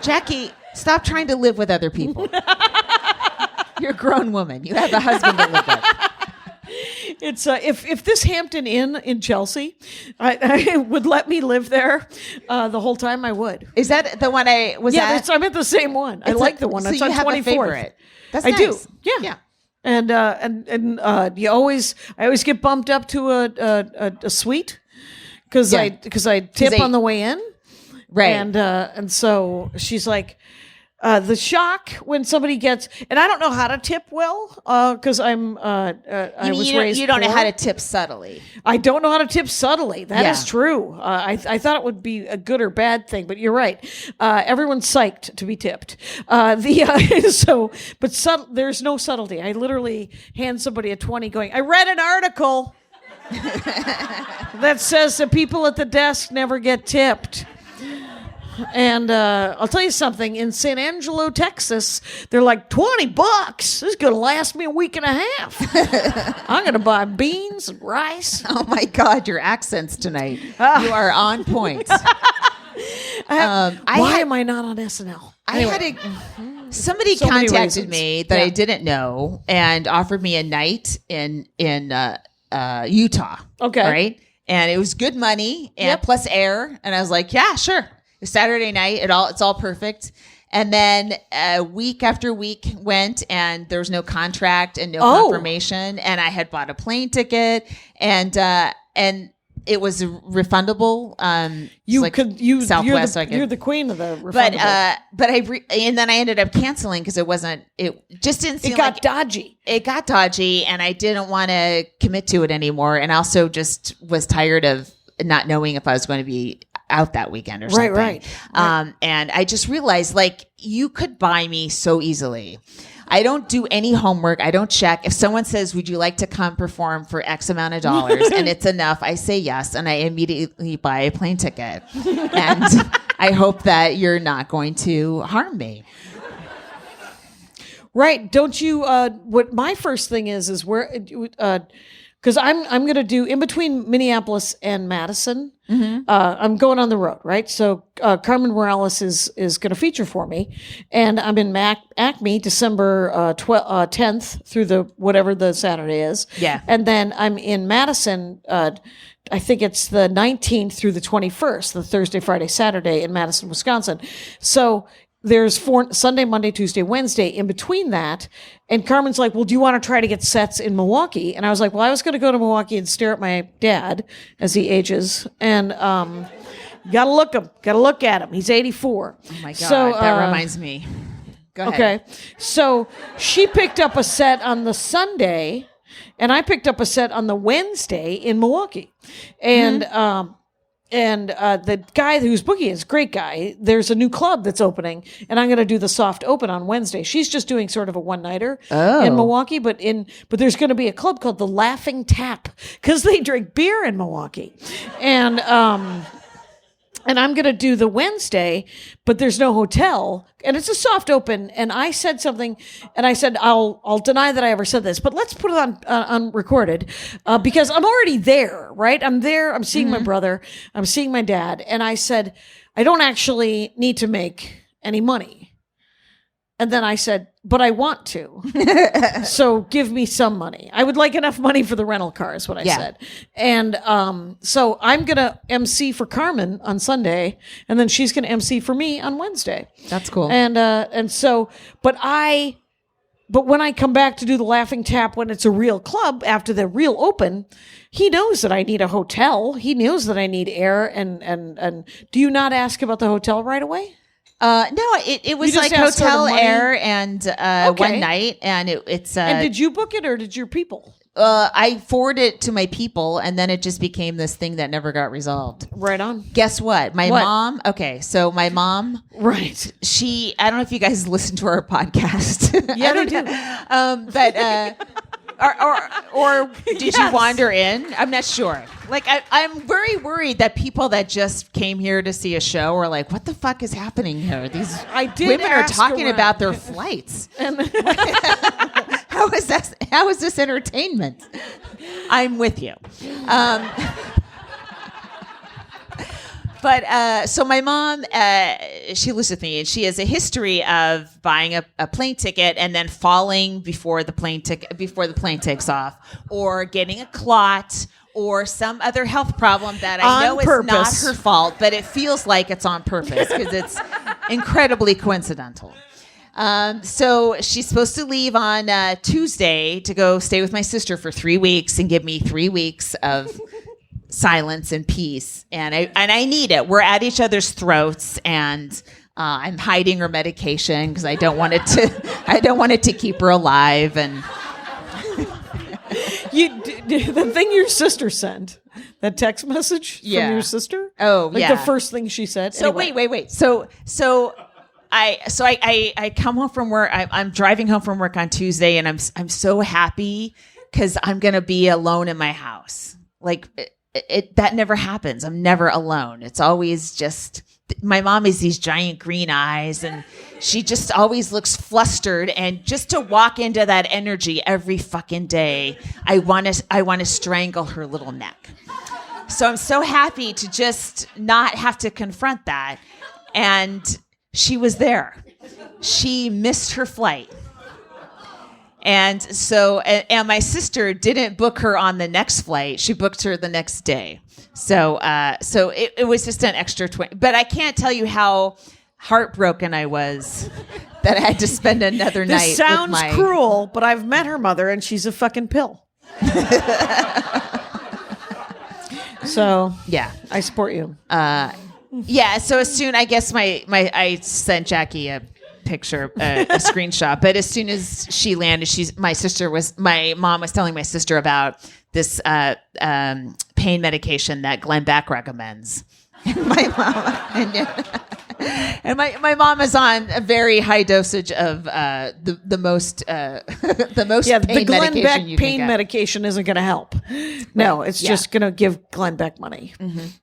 Jackie, stop trying to live with other people. You're a grown woman. You have a husband to live with. It's if this Hampton Inn in Chelsea, I would let me live there the whole time, I would. Is that the one I was at? I'm at the same one. I like the one. So that's you on have 24th. a favorite. That's I nice. do. Yeah. Yeah. And I always get bumped up to a suite because I tip on the way in. Right. And so she's like, the shock when somebody gets, and I don't know how to tip well because I was raised. You don't know poor. how to tip subtly. I don't know how to tip subtly. That is true. I thought it would be a good or bad thing, but you're right. Everyone's psyched to be tipped. There's no subtlety. I literally hand somebody a 20 going, I read an article that says that people at the desk never get tipped. And I'll tell you something, in San Angelo, Texas, they're like, $20? This is going to last me a week and a half. I'm going to buy beans and rice. Oh, my God, your accents tonight. You are on point. Why am I not on SNL? Somebody contacted me that I didn't know and offered me a night in Utah. Okay. Right? And it was good money and plus air. And I was like, yeah, sure. It's Saturday night. It's all perfect. And then week after week went, and there was no contract and no confirmation. And I had bought a plane ticket, and it was refundable. You're the queen of the refundable. And then I ended up canceling because it just didn't seem like dodgy. It got dodgy, and I didn't want to commit to it anymore. And also just was tired of not knowing if I was going to be out that weekend or something. Right. And I just realized, you could buy me so easily. I don't do any homework. I don't check. If someone says, would you like to come perform for X amount of dollars and it's enough, I say yes. And I immediately buy a plane ticket. And I hope that you're not going to harm me. Right. Don't you, what my first thing is where, because I'm going to do in between Minneapolis and Madison. I'm going on the road, right? So Carmen Morales is going to feature for me, and I'm in Acme December 10th through whatever the Saturday is. Yeah, and then I'm in Madison. I think it's the 19th through the 21st, the Thursday, Friday, Saturday in Madison, Wisconsin. So there's Sunday, Monday, Tuesday, Wednesday in between that. And Carmen's like, well, do you want to try to get sets in Milwaukee? And I was like, well, I was going to go to Milwaukee and stare at my dad as he ages. And, gotta look at him. He's 84. Oh my God. So, that reminds me. Go ahead. Okay. So she picked up a set on the Sunday and I picked up a set on the Wednesday in Milwaukee. And, And the guy who's booking is a great guy. There's a new club that's opening, and I'm going to do the soft open on Wednesday. She's just doing sort of a one-nighter in Milwaukee, but there's going to be a club called the Laughing Tap because they drink beer in Milwaukee, and I'm going to do the Wednesday, but there's no hotel, and it's a soft open. And I said something, and I said, I'll deny that I ever said this, but let's put it on recorded, because I'm already there, right? I'm there. I'm seeing my brother. I'm seeing my dad. And I said, I don't actually need to make any money. And then I said, but I want to. So give me some money. I would like enough money for the rental car is what I said. And so I'm going to MC for Carmen on Sunday, and then she's going to MC for me on Wednesday. That's cool. And so, but when I come back to do the Laughing Tap, when it's a real club after the real open, he knows that I need a hotel. He knows that I need air. And do you not ask about the hotel right away? No, it was like hotel air and one night, and it's. And did you book it or did your people? I forwarded it to my people, and then it just became this thing that never got resolved. Right on. Guess what? My mom. Okay, so my mom. Right. She. I don't know if you guys listen to our podcast. Yeah, they do. But. Or did you wander in? I'm not sure. Like, I'm very worried that people that just came here to see a show are like, what the fuck is happening here? These women are talking about their flights. How is this entertainment? I'm with you. But so my mom, she lives with me, and she has a history of buying a plane ticket and then falling before the plane takes off, or getting a clot, or some other health problem that I know is not her fault, but it feels like it's on purpose because it's incredibly coincidental. So she's supposed to leave on Tuesday to go stay with my sister for 3 weeks and give me 3 weeks of silence and peace, and I need it. We're at each other's throats, and I'm hiding her medication because I don't want it to keep her alive. And the thing your sister sent, that text message from your sister. Oh, the first thing she said. So anyway. wait. So I come home from work. I'm driving home from work on Tuesday, and I'm so happy because I'm gonna be alone in my house. Like. That never happens. I'm never alone. It's always just my mom has these giant green eyes, and she just always looks flustered. And just to walk into that energy every fucking day, I want to strangle her little neck. So I'm so happy to just not have to confront that. And she was there. She missed her flight. And so, and my sister didn't book her on the next flight. She booked her the next day. So it was just an extra 20. But I can't tell you how heartbroken I was that I had to spend another night. This sounds cruel, but I've met her mother, and she's a fucking pill. So yeah, I support you. Yeah. So as soon, I guess I sent Jackie a picture, a screenshot, but as soon as she landed, my mom was telling my sister about this pain medication that Glenn Beck recommends. And my mom is on a very high dosage of the most the Glenn Beck pain medication isn't going to help. No, it's just going to give Glenn Beck money,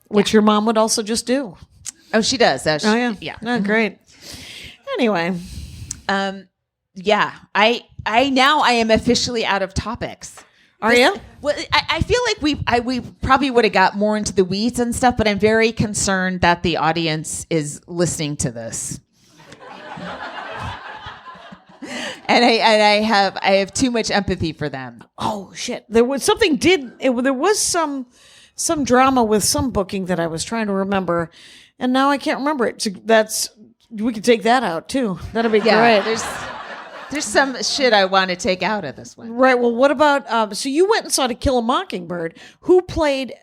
which your mom would also just do. Oh, she does. Yeah. Oh, great. Anyway, Yeah, I now I am officially out of topics. Are you? Well, I feel like we probably would have got more into the weeds and stuff, but I'm very concerned that the audience is listening to this. And I have too much empathy for them. Oh shit! There was something. There was some drama with some booking that I was trying to remember, and now I can't remember it. So we could take that out too. That'd be great. There's some shit I want to take out of this one. Right. Well, what about? So you went and saw To Kill a Mockingbird. Who played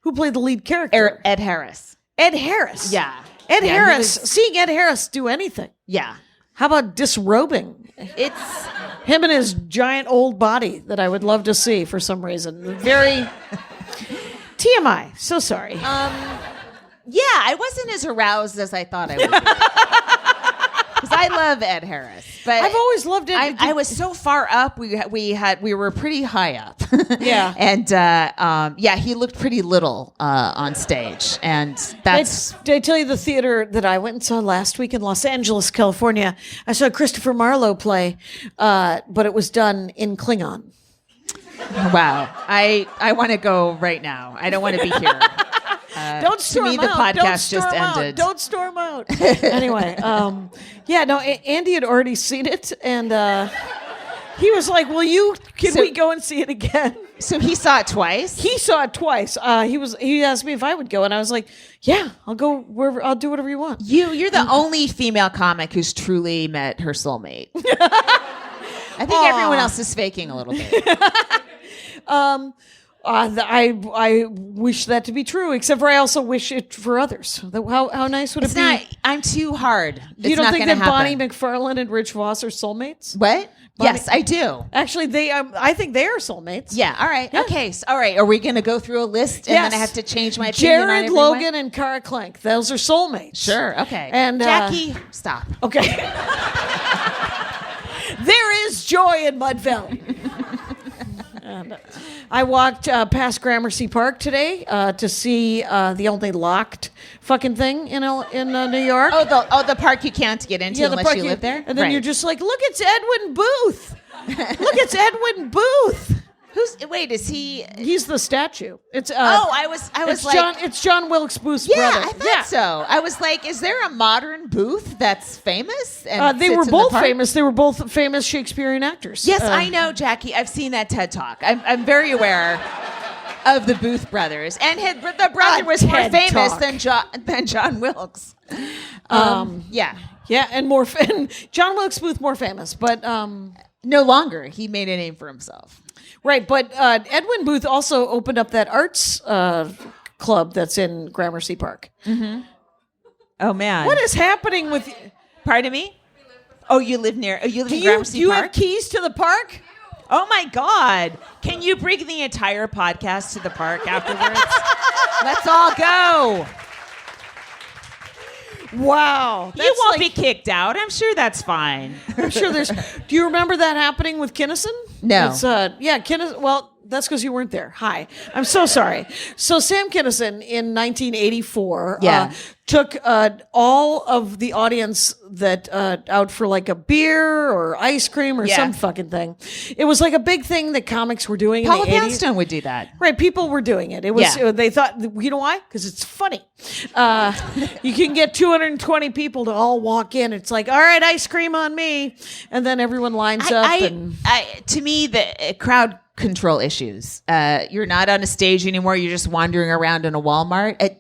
the lead character? Ed Harris. Ed Harris. Yeah. Ed Harris. Seeing Ed Harris do anything. Yeah. How about disrobing? It's him and his giant old body that I would love to see for some reason. Very TMI. So sorry. Yeah, I wasn't as aroused as I thought I would be. Because I love Ed Harris, but I've always loved Ed. I was so far up. We were pretty high up. Yeah, and he looked pretty little on stage, and that's. Did I tell you the theater that I went and saw last week in Los Angeles, California? I saw a Christopher Marlowe play, but it was done in Klingon. Wow, I want to go right now. I don't want to be here. Don't storm out. To me, the podcast just ended. Don't storm out. Anyway, Andy had already seen it, and he was like, can we go and see it again? So he saw it twice? He saw it twice. He asked me if I would go, and I was like, yeah, I'll go wherever. I'll do whatever you want. You're the only female comic who's truly met her soulmate. I think everyone else is faking a little bit. I wish that to be true, except for I also wish it for others. How nice would it be? I'm too hard. You don't think that happen. Bonnie McFarlane and Rich Voss are soulmates? What? Yes, I do. Actually, I think they are soulmates. Yeah. All right. Yeah. Okay. So, all right. Are we going to go through a list and then I have to change my opinion Jared, on everyone? Logan, and Cara Clank. Those are soulmates. Sure. Okay. And Jackie, stop. Okay. There is joy in Mud Valley. And I walked past Gramercy Park today to see the only locked fucking thing in New York. Oh, the park you can't get into unless you live there? And then you're just like, look, it's Edwin Booth. Look, it's Edwin Booth. Is he? He's the statue. It's I was like, it's John Wilkes Booth's brother. I thought so. I was like, is there a modern Booth that's famous? And they were both famous. They were both famous Shakespearean actors. Yes, I know, Jackie. I've seen that TED Talk. I'm very aware of the Booth brothers, and the brother was more famous than John Wilkes. Yeah, and John Wilkes Booth more famous, but no longer. He made a name for himself. Right, but Edwin Booth also opened up that arts club that's in Gramercy Park. Mm-hmm. Oh man, what is happening with? Pardon me? Oh, you live near? You live in Gramercy Park? Do you have keys to the park? Oh my God! Can you bring the entire podcast to the park afterwards? Let's all go. Wow. You won't be kicked out. I'm sure that's fine. I'm sure there's... Do you remember that happening with Kinnison? No. It's, Kinnison... Well, that's because you weren't there. Hi. I'm so sorry. So Sam Kinnison in 1984 took all of the audience that out for like a beer or ice cream or some fucking thing. It was like a big thing that comics were doing in the 80s. Paula Poundstone would do that. Right. People were doing it. It was they thought, you know why? Because it's funny. You can get 220 people to all walk in. It's like, all right, ice cream on me. And then everyone lines up. To me, the crowd control issues. You're not on a stage anymore. You're just wandering around in a Walmart.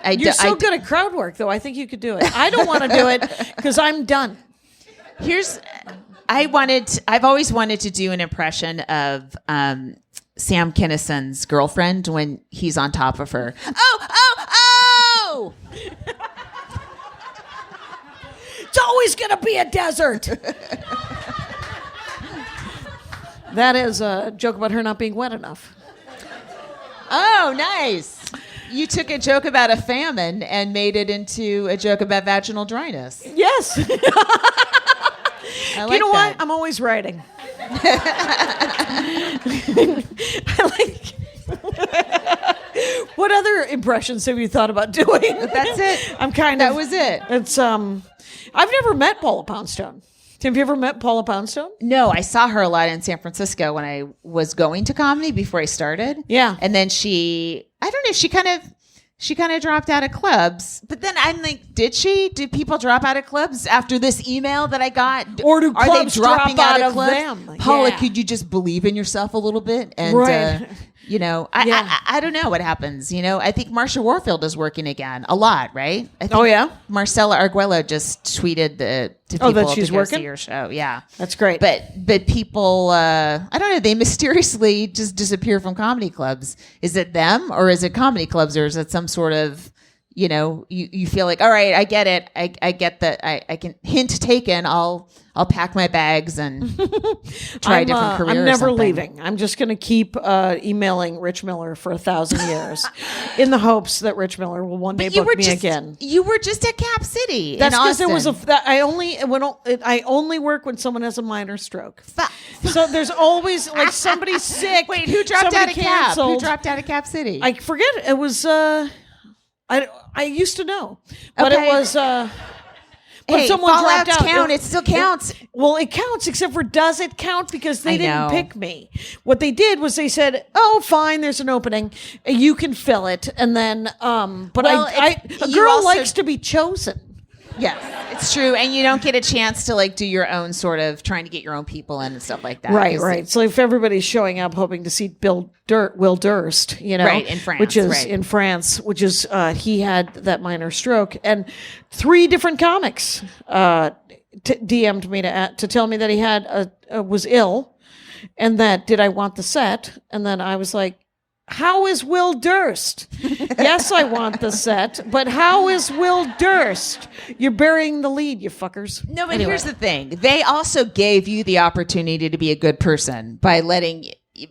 You're so good at crowd work, though. I think you could do it. I don't want to do it because I'm done. I've always wanted to do an impression of Sam Kinnison's girlfriend when he's on top of her. Oh! It's always going to be a desert. That is a joke about her not being wet enough. Oh, nice. You took a joke about a famine and made it into a joke about vaginal dryness. Yes. I like you know that. what? I'm always writing. What other impressions have you thought about doing? That's it. That was it. It's I've never met Paula Poundstone. Have you ever met Paula Poundstone? No, I saw her a lot in San Francisco when I was going to comedy before I started. Yeah. And then I don't know, she kind of dropped out of clubs. But then I'm like, did she? Do people drop out of clubs after this email that I got? Or do Are clubs they dropping drop out out of of clubs? them? Paula, Yeah. could you just believe in yourself a little bit? And, Right. I don't know what happens. I think Marsha Warfield is working again a lot, right? I think Oh, yeah? Marcella Arguello just tweeted to people that she's to go working? see her show. Yeah. That's great. But people, I don't know, they mysteriously just disappear from comedy clubs. Is it them or is it comedy clubs or is it some sort of, you feel like, all right, I get it. I get that. I can hint taken. I'll pack my bags and try a different career. I'm or never something. leaving. I'm just going to keep emailing Rich Miller for 1,000 years in the hopes that Rich Miller will one day book me again. You were just at Cap City. That's because in there was Austin. I only work when someone has a minor stroke. So there's always like somebody's sick. Wait, who dropped somebody out of Cap? Who canceled. dropped out of Cap City? I forget. It was I used to know, but Okay. it was. But hey, someone dropped fallouts out. count. It still counts. Well, it counts, except for does it count? Because they I didn't know. pick me. What they did was they said, "Oh, fine, there's an opening, you can fill it." And then, but Well, a you girl also- likes to be chosen. Yes, it's true, and you don't get a chance to like do your own sort of trying to get your own people in and stuff like that. Right, 'Cause right. So if everybody's showing up hoping to see Will Durst, Right, in France, which is right. in France, which is he had that minor stroke, and 3 different comics DM'd me to tell me that he had was ill, and that did I want the set, and then I was like, how is Will Durst? Yes, I want the set, but how is Will Durst? You're burying the lead, you fuckers. No, but Anyway. here's the thing. They also gave you the opportunity to be a good person by letting,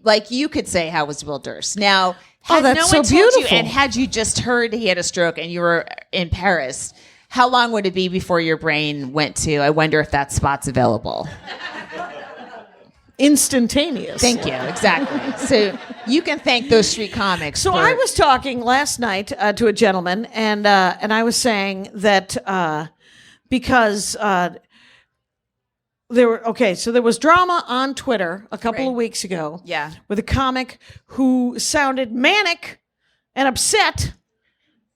like you could say, how was Will Durst? Now, had that's no so one told you, beautiful. and had you just heard he had a stroke and you were in Paris, how long would it be before your brain went to, I wonder if that spot's available? Instantaneous. Thank you. Exactly. So you can thank those street comics. So for- I was talking last night to a gentleman, and I was saying that because there was drama on Twitter a couple of weeks ago, Yeah. with a comic who sounded manic and upset,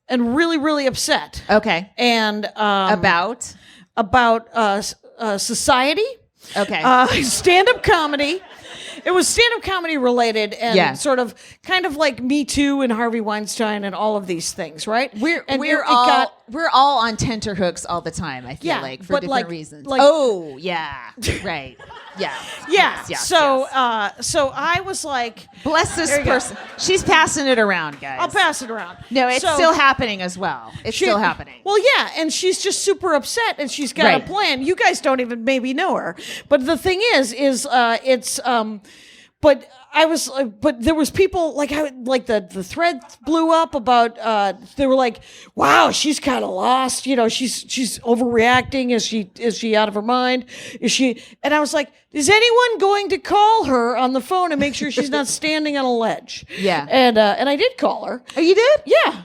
and really, really upset, Okay. and About. society. Okay. Stand-up comedy. It was stand-up comedy related and Yeah. sort of kind of like Me Too and Harvey Weinstein and all of these things, right? We're it all got- on tenterhooks all the time. I feel Yeah, like for but different like- reasons. like- Oh yeah, right. Yeah, yeah. Yes, so yes. so I was like, Bless this There you go. person. She's passing it around, guys. I'll pass it around. No, it's So- still happening as well. It's still happening. Well, yeah, and she's just super upset, and she's got a Right. plan. You guys don't even maybe know her, but the thing is it's but I was but there was people like the thread blew up about they were like, wow, she's kind of lost, she's overreacting. Is she out of her mind? Is she? And I was like, is anyone going to call her on the phone and make sure she's not standing on a ledge? Yeah. And I did call her. Oh, you did? Yeah.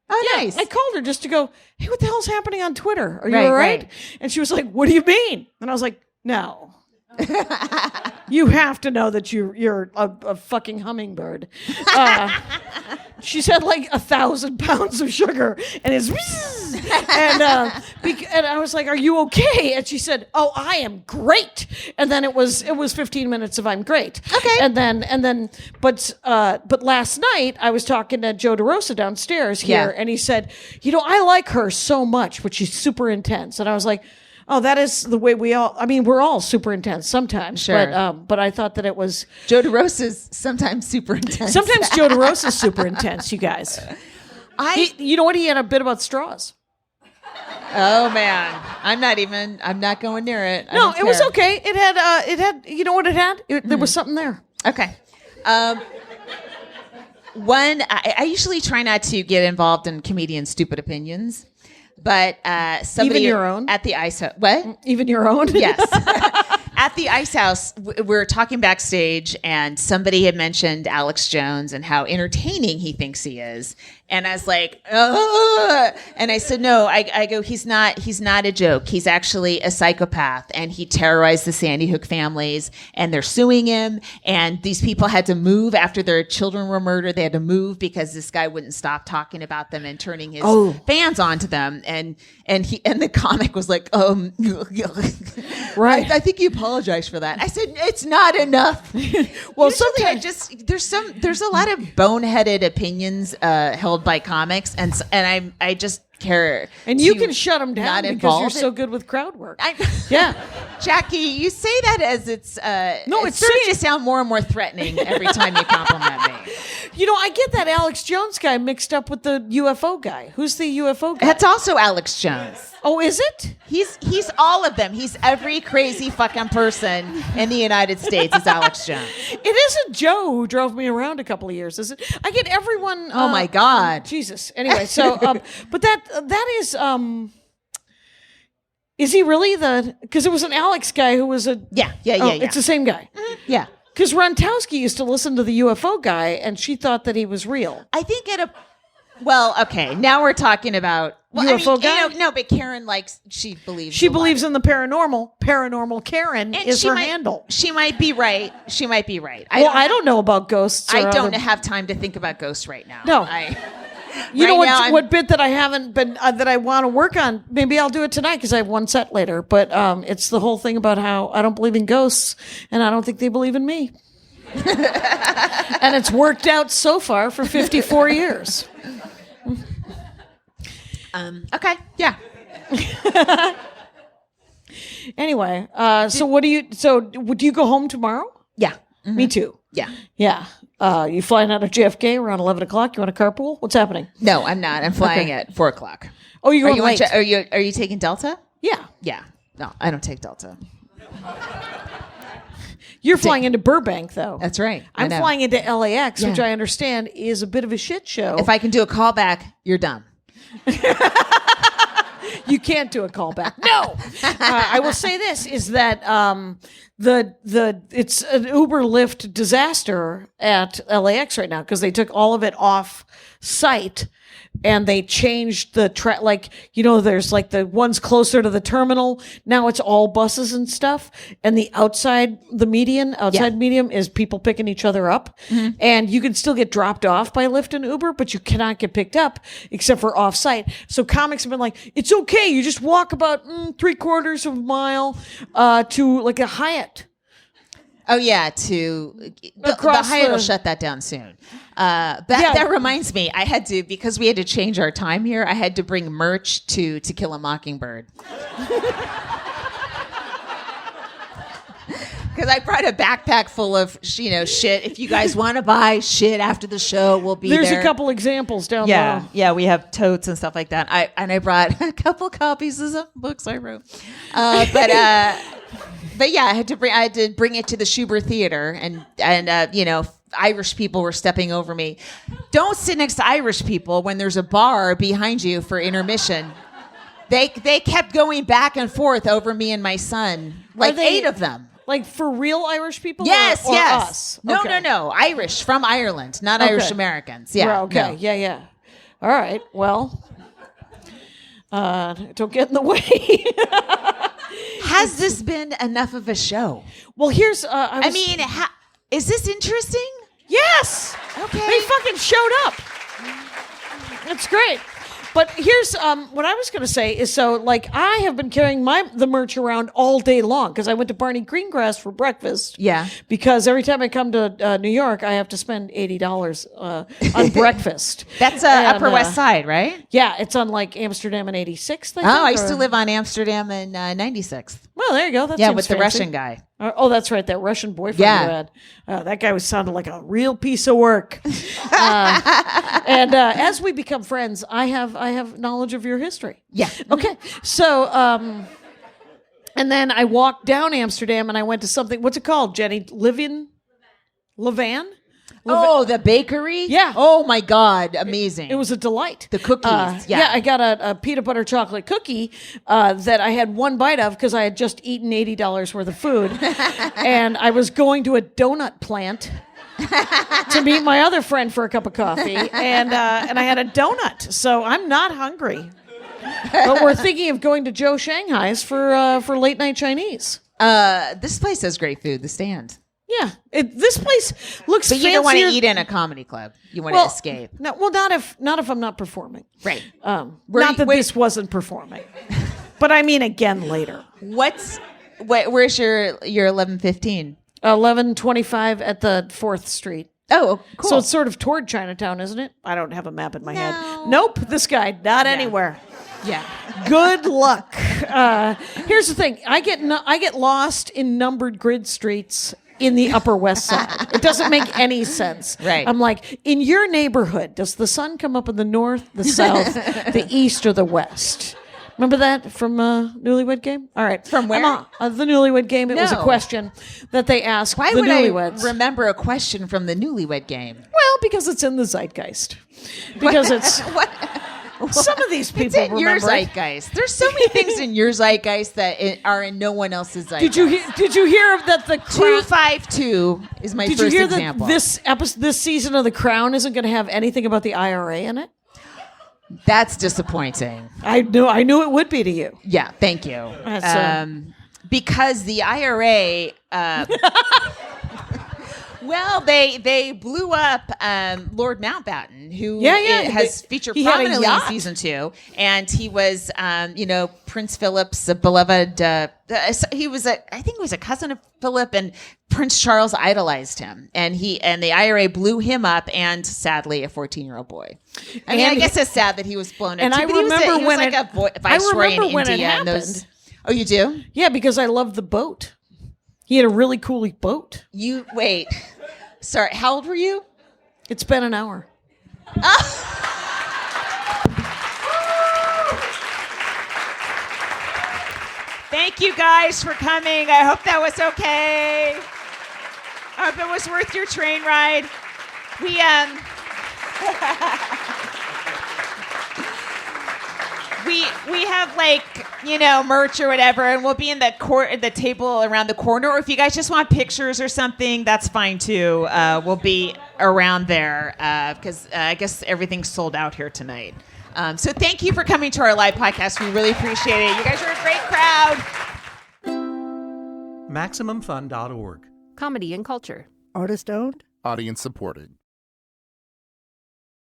Oh, Yeah, nice. I called her just to go, hey, what the hell's happening on Twitter? Are you Right, all right? right. And she was like, what do you mean? And I was like, no. You have to know that you're a fucking hummingbird. She's had like 1,000 pounds of sugar and it's and I was like, are you okay? And she said, oh, I am great. And then it was 15 minutes of I'm great. Okay. And then but last night I was talking to Joe DeRosa downstairs here, Yeah. and he said, I like her so much, but she's super intense. And I was like, oh, that is the way we're all super intense sometimes. Sure. But I thought that it was Joe DeRosa's sometimes super intense. sometimes Joe DeRosa is super intense, you guys. You know what? He had a bit about straws. Oh man, I'm not going near it. I No, don't it was care. okay. It had, you know what it had? There was something there. Okay. I usually try not to get involved in comedians' stupid opinions, but somebody Even your own? at the ISO. What? Even your own? Yes. at the Ice House, we were talking backstage, and somebody had mentioned Alex Jones and how entertaining he thinks he is. And I was like, ugh. And I said, no, I go, he's not a joke. He's actually a psychopath, and he terrorized the Sandy Hook families, and they're suing him. And these people had to move after their children were murdered. They had to move because this guy wouldn't stop talking about them and turning his fans onto them. And the comic was like, right. I think you apologize for that. I said, it's not enough. Well, sometimes there's a lot of boneheaded opinions held by comics, and I just care. And you can shut them down because you're so good with crowd work. Yeah. Jackie, you say that as it's starting to sound more and more threatening every time you compliment me. You know, I get that Alex Jones guy mixed up with the UFO guy. Who's the UFO guy? That's also Alex Jones. Oh, is it? He's all of them. He's every crazy fucking person in the United States is Alex Jones. It isn't Joe who drove me around a couple of years, is it? I get everyone. Oh my God, Jesus. Anyway, so but that is he really the? Because it was an Alex guy who was a yeah. It's the same guy. Mm-hmm. Yeah. Because Rontowski used to listen to the UFO guy, and she thought that he was real. I think well, okay, now we're talking about UFO guy. No, but Karen she believes in the paranormal. Paranormal Karen is her handle. She might be right. I don't know about ghosts. I don't have time to think about ghosts right now. No. You know what bit that I haven't been that I want to work on? Maybe I'll do it tonight because I have one set later. But it's the whole thing about how I don't believe in ghosts and I don't think they believe in me. And it's worked out so far for 54 years. Okay. Yeah. Anyway, so do you go home tomorrow? Yeah. Mm-hmm. Me too. Yeah. Yeah. You flying out of JFK around 11 o'clock? You want to carpool? What's happening? No, I'm not. I'm flying at 4 o'clock. Oh, you're going late. Are you taking Delta? Yeah. Yeah. No, I don't take Delta. You're flying into Burbank, though. That's right. I'm flying into LAX, which I understand is a bit of a shit show. If I can do a callback, you're done. You can't do a callback. No. I will say this is that it's an Uber Lyft disaster at LAX right now because they took all of it off site and they changed the there's like the ones closer to the terminal. Now it's all buses and stuff. And the medium is people picking each other up. Mm-hmm. And you can still get dropped off by Lyft and Uber, but you cannot get picked up except for off site. So comics have been like, it's okay. You just walk about 3/4 of a mile to like a Hyatt. Oh yeah, the Hyatt will shut that down soon. That reminds me, I had to, because we had to change our time here, I had to bring merch to Kill a Mockingbird. Because I brought a backpack full of shit. If you guys want to buy shit after the show, we'll be there. There's a couple examples down there. Yeah, we have totes and stuff like that. I brought a couple copies of some books I wrote. But yeah, I had to bring it to the Schubert Theater, and Irish people were stepping over me. Don't sit next to Irish people when there's a bar behind you for intermission. They kept going back and forth over me and my son, like 8 of them. Like for real Irish people? Yes, or yes. Us? No. Irish from Ireland, not Irish Americans. Yeah. Well, okay. No. Yeah. All right. Well, don't get in the way. Has this been enough of a show? Well, here's. Is this interesting? Yes. Okay. They fucking showed up. It's great. But here's what I was going to say is I have been carrying the merch around all day long because I went to Barney Greengrass for breakfast. Yeah. Because every time I come to New York, I have to spend $80 on breakfast. That's Upper West Side, right? Yeah, it's on Amsterdam and 86th. I used to live on Amsterdam and 96th. Well, there you go. That with the fancy. Russian guy. That's right. That Russian boyfriend you had. That guy sounded like a real piece of work. And as we become friends, I have knowledge of your history. Yeah. Okay. So, and then I walked down Amsterdam and I went to something. What's it called, Jenny? Levan? Oh, the bakery? Yeah. Oh my God, amazing. It was a delight. The cookies, yeah. I got a peanut butter chocolate cookie that I had one bite of because I had just eaten $80 worth of food. And I was going to a donut plant to meet my other friend for a cup of coffee. And I had a donut. So I'm not hungry. But we're thinking of going to Joe Shanghai's for late night Chinese. This place has great food, The Stand. Yeah, this place looks. But you fancier. don't want to eat in a comedy club. You want to escape. No, well, not if I'm not performing. Right. Not that this wasn't performing, but I mean again later. Where's your 11:15? 11:25 at the 4th Street. Oh, cool. So it's sort of toward Chinatown, isn't it? I don't have a map in my head. Nope, this guy not anywhere. Yeah. Good luck. Here's the thing: I get lost in numbered grid streets in the Upper West Side. It doesn't make any sense. Right. I'm like, in your neighborhood, does the sun come up in the north, the south, the east, or the west? Remember that from Newlywed Game? All right. From where? The Newlywed Game. It was a question that they asked Why the would newlyweds. I remember a question from the Newlywed Game? Well, because it's in the zeitgeist. Because it's... Some of these people it's in your remember it. zeitgeist. There's so many things in your zeitgeist that are in no one else's zeitgeist. Did you hear that the Crown... 252 is my Did first you hear example. that this season of The Crown isn't going to have anything about the IRA in it? That's disappointing. I knew it would be to you. Yeah, thank you. Because the IRA... Well, they blew up Lord Mountbatten, who has featured prominently in season 2, and he was, Prince Philip's beloved. I think he was a cousin of Philip, and Prince Charles idolized him, and the IRA blew him up, and sadly, a 14-year-old boy. I mean, I guess it's sad that he was blown up. And too, I but remember he was like a viceroy in India, and those. Oh, you do? Yeah, because I love the boat. He had a really cool boat. Wait. Sorry, how old were you? It's been an hour. Thank you guys for coming. I hope that was okay. I hope it was worth your train ride. We have merch or whatever, and we'll be in the table around the corner. Or if you guys just want pictures or something, that's fine too. We'll be around there because I guess everything's sold out here tonight. So thank you for coming to our live podcast. We really appreciate it. You guys are a great crowd. MaximumFun.org. Comedy and culture. Artist owned. Audience supported.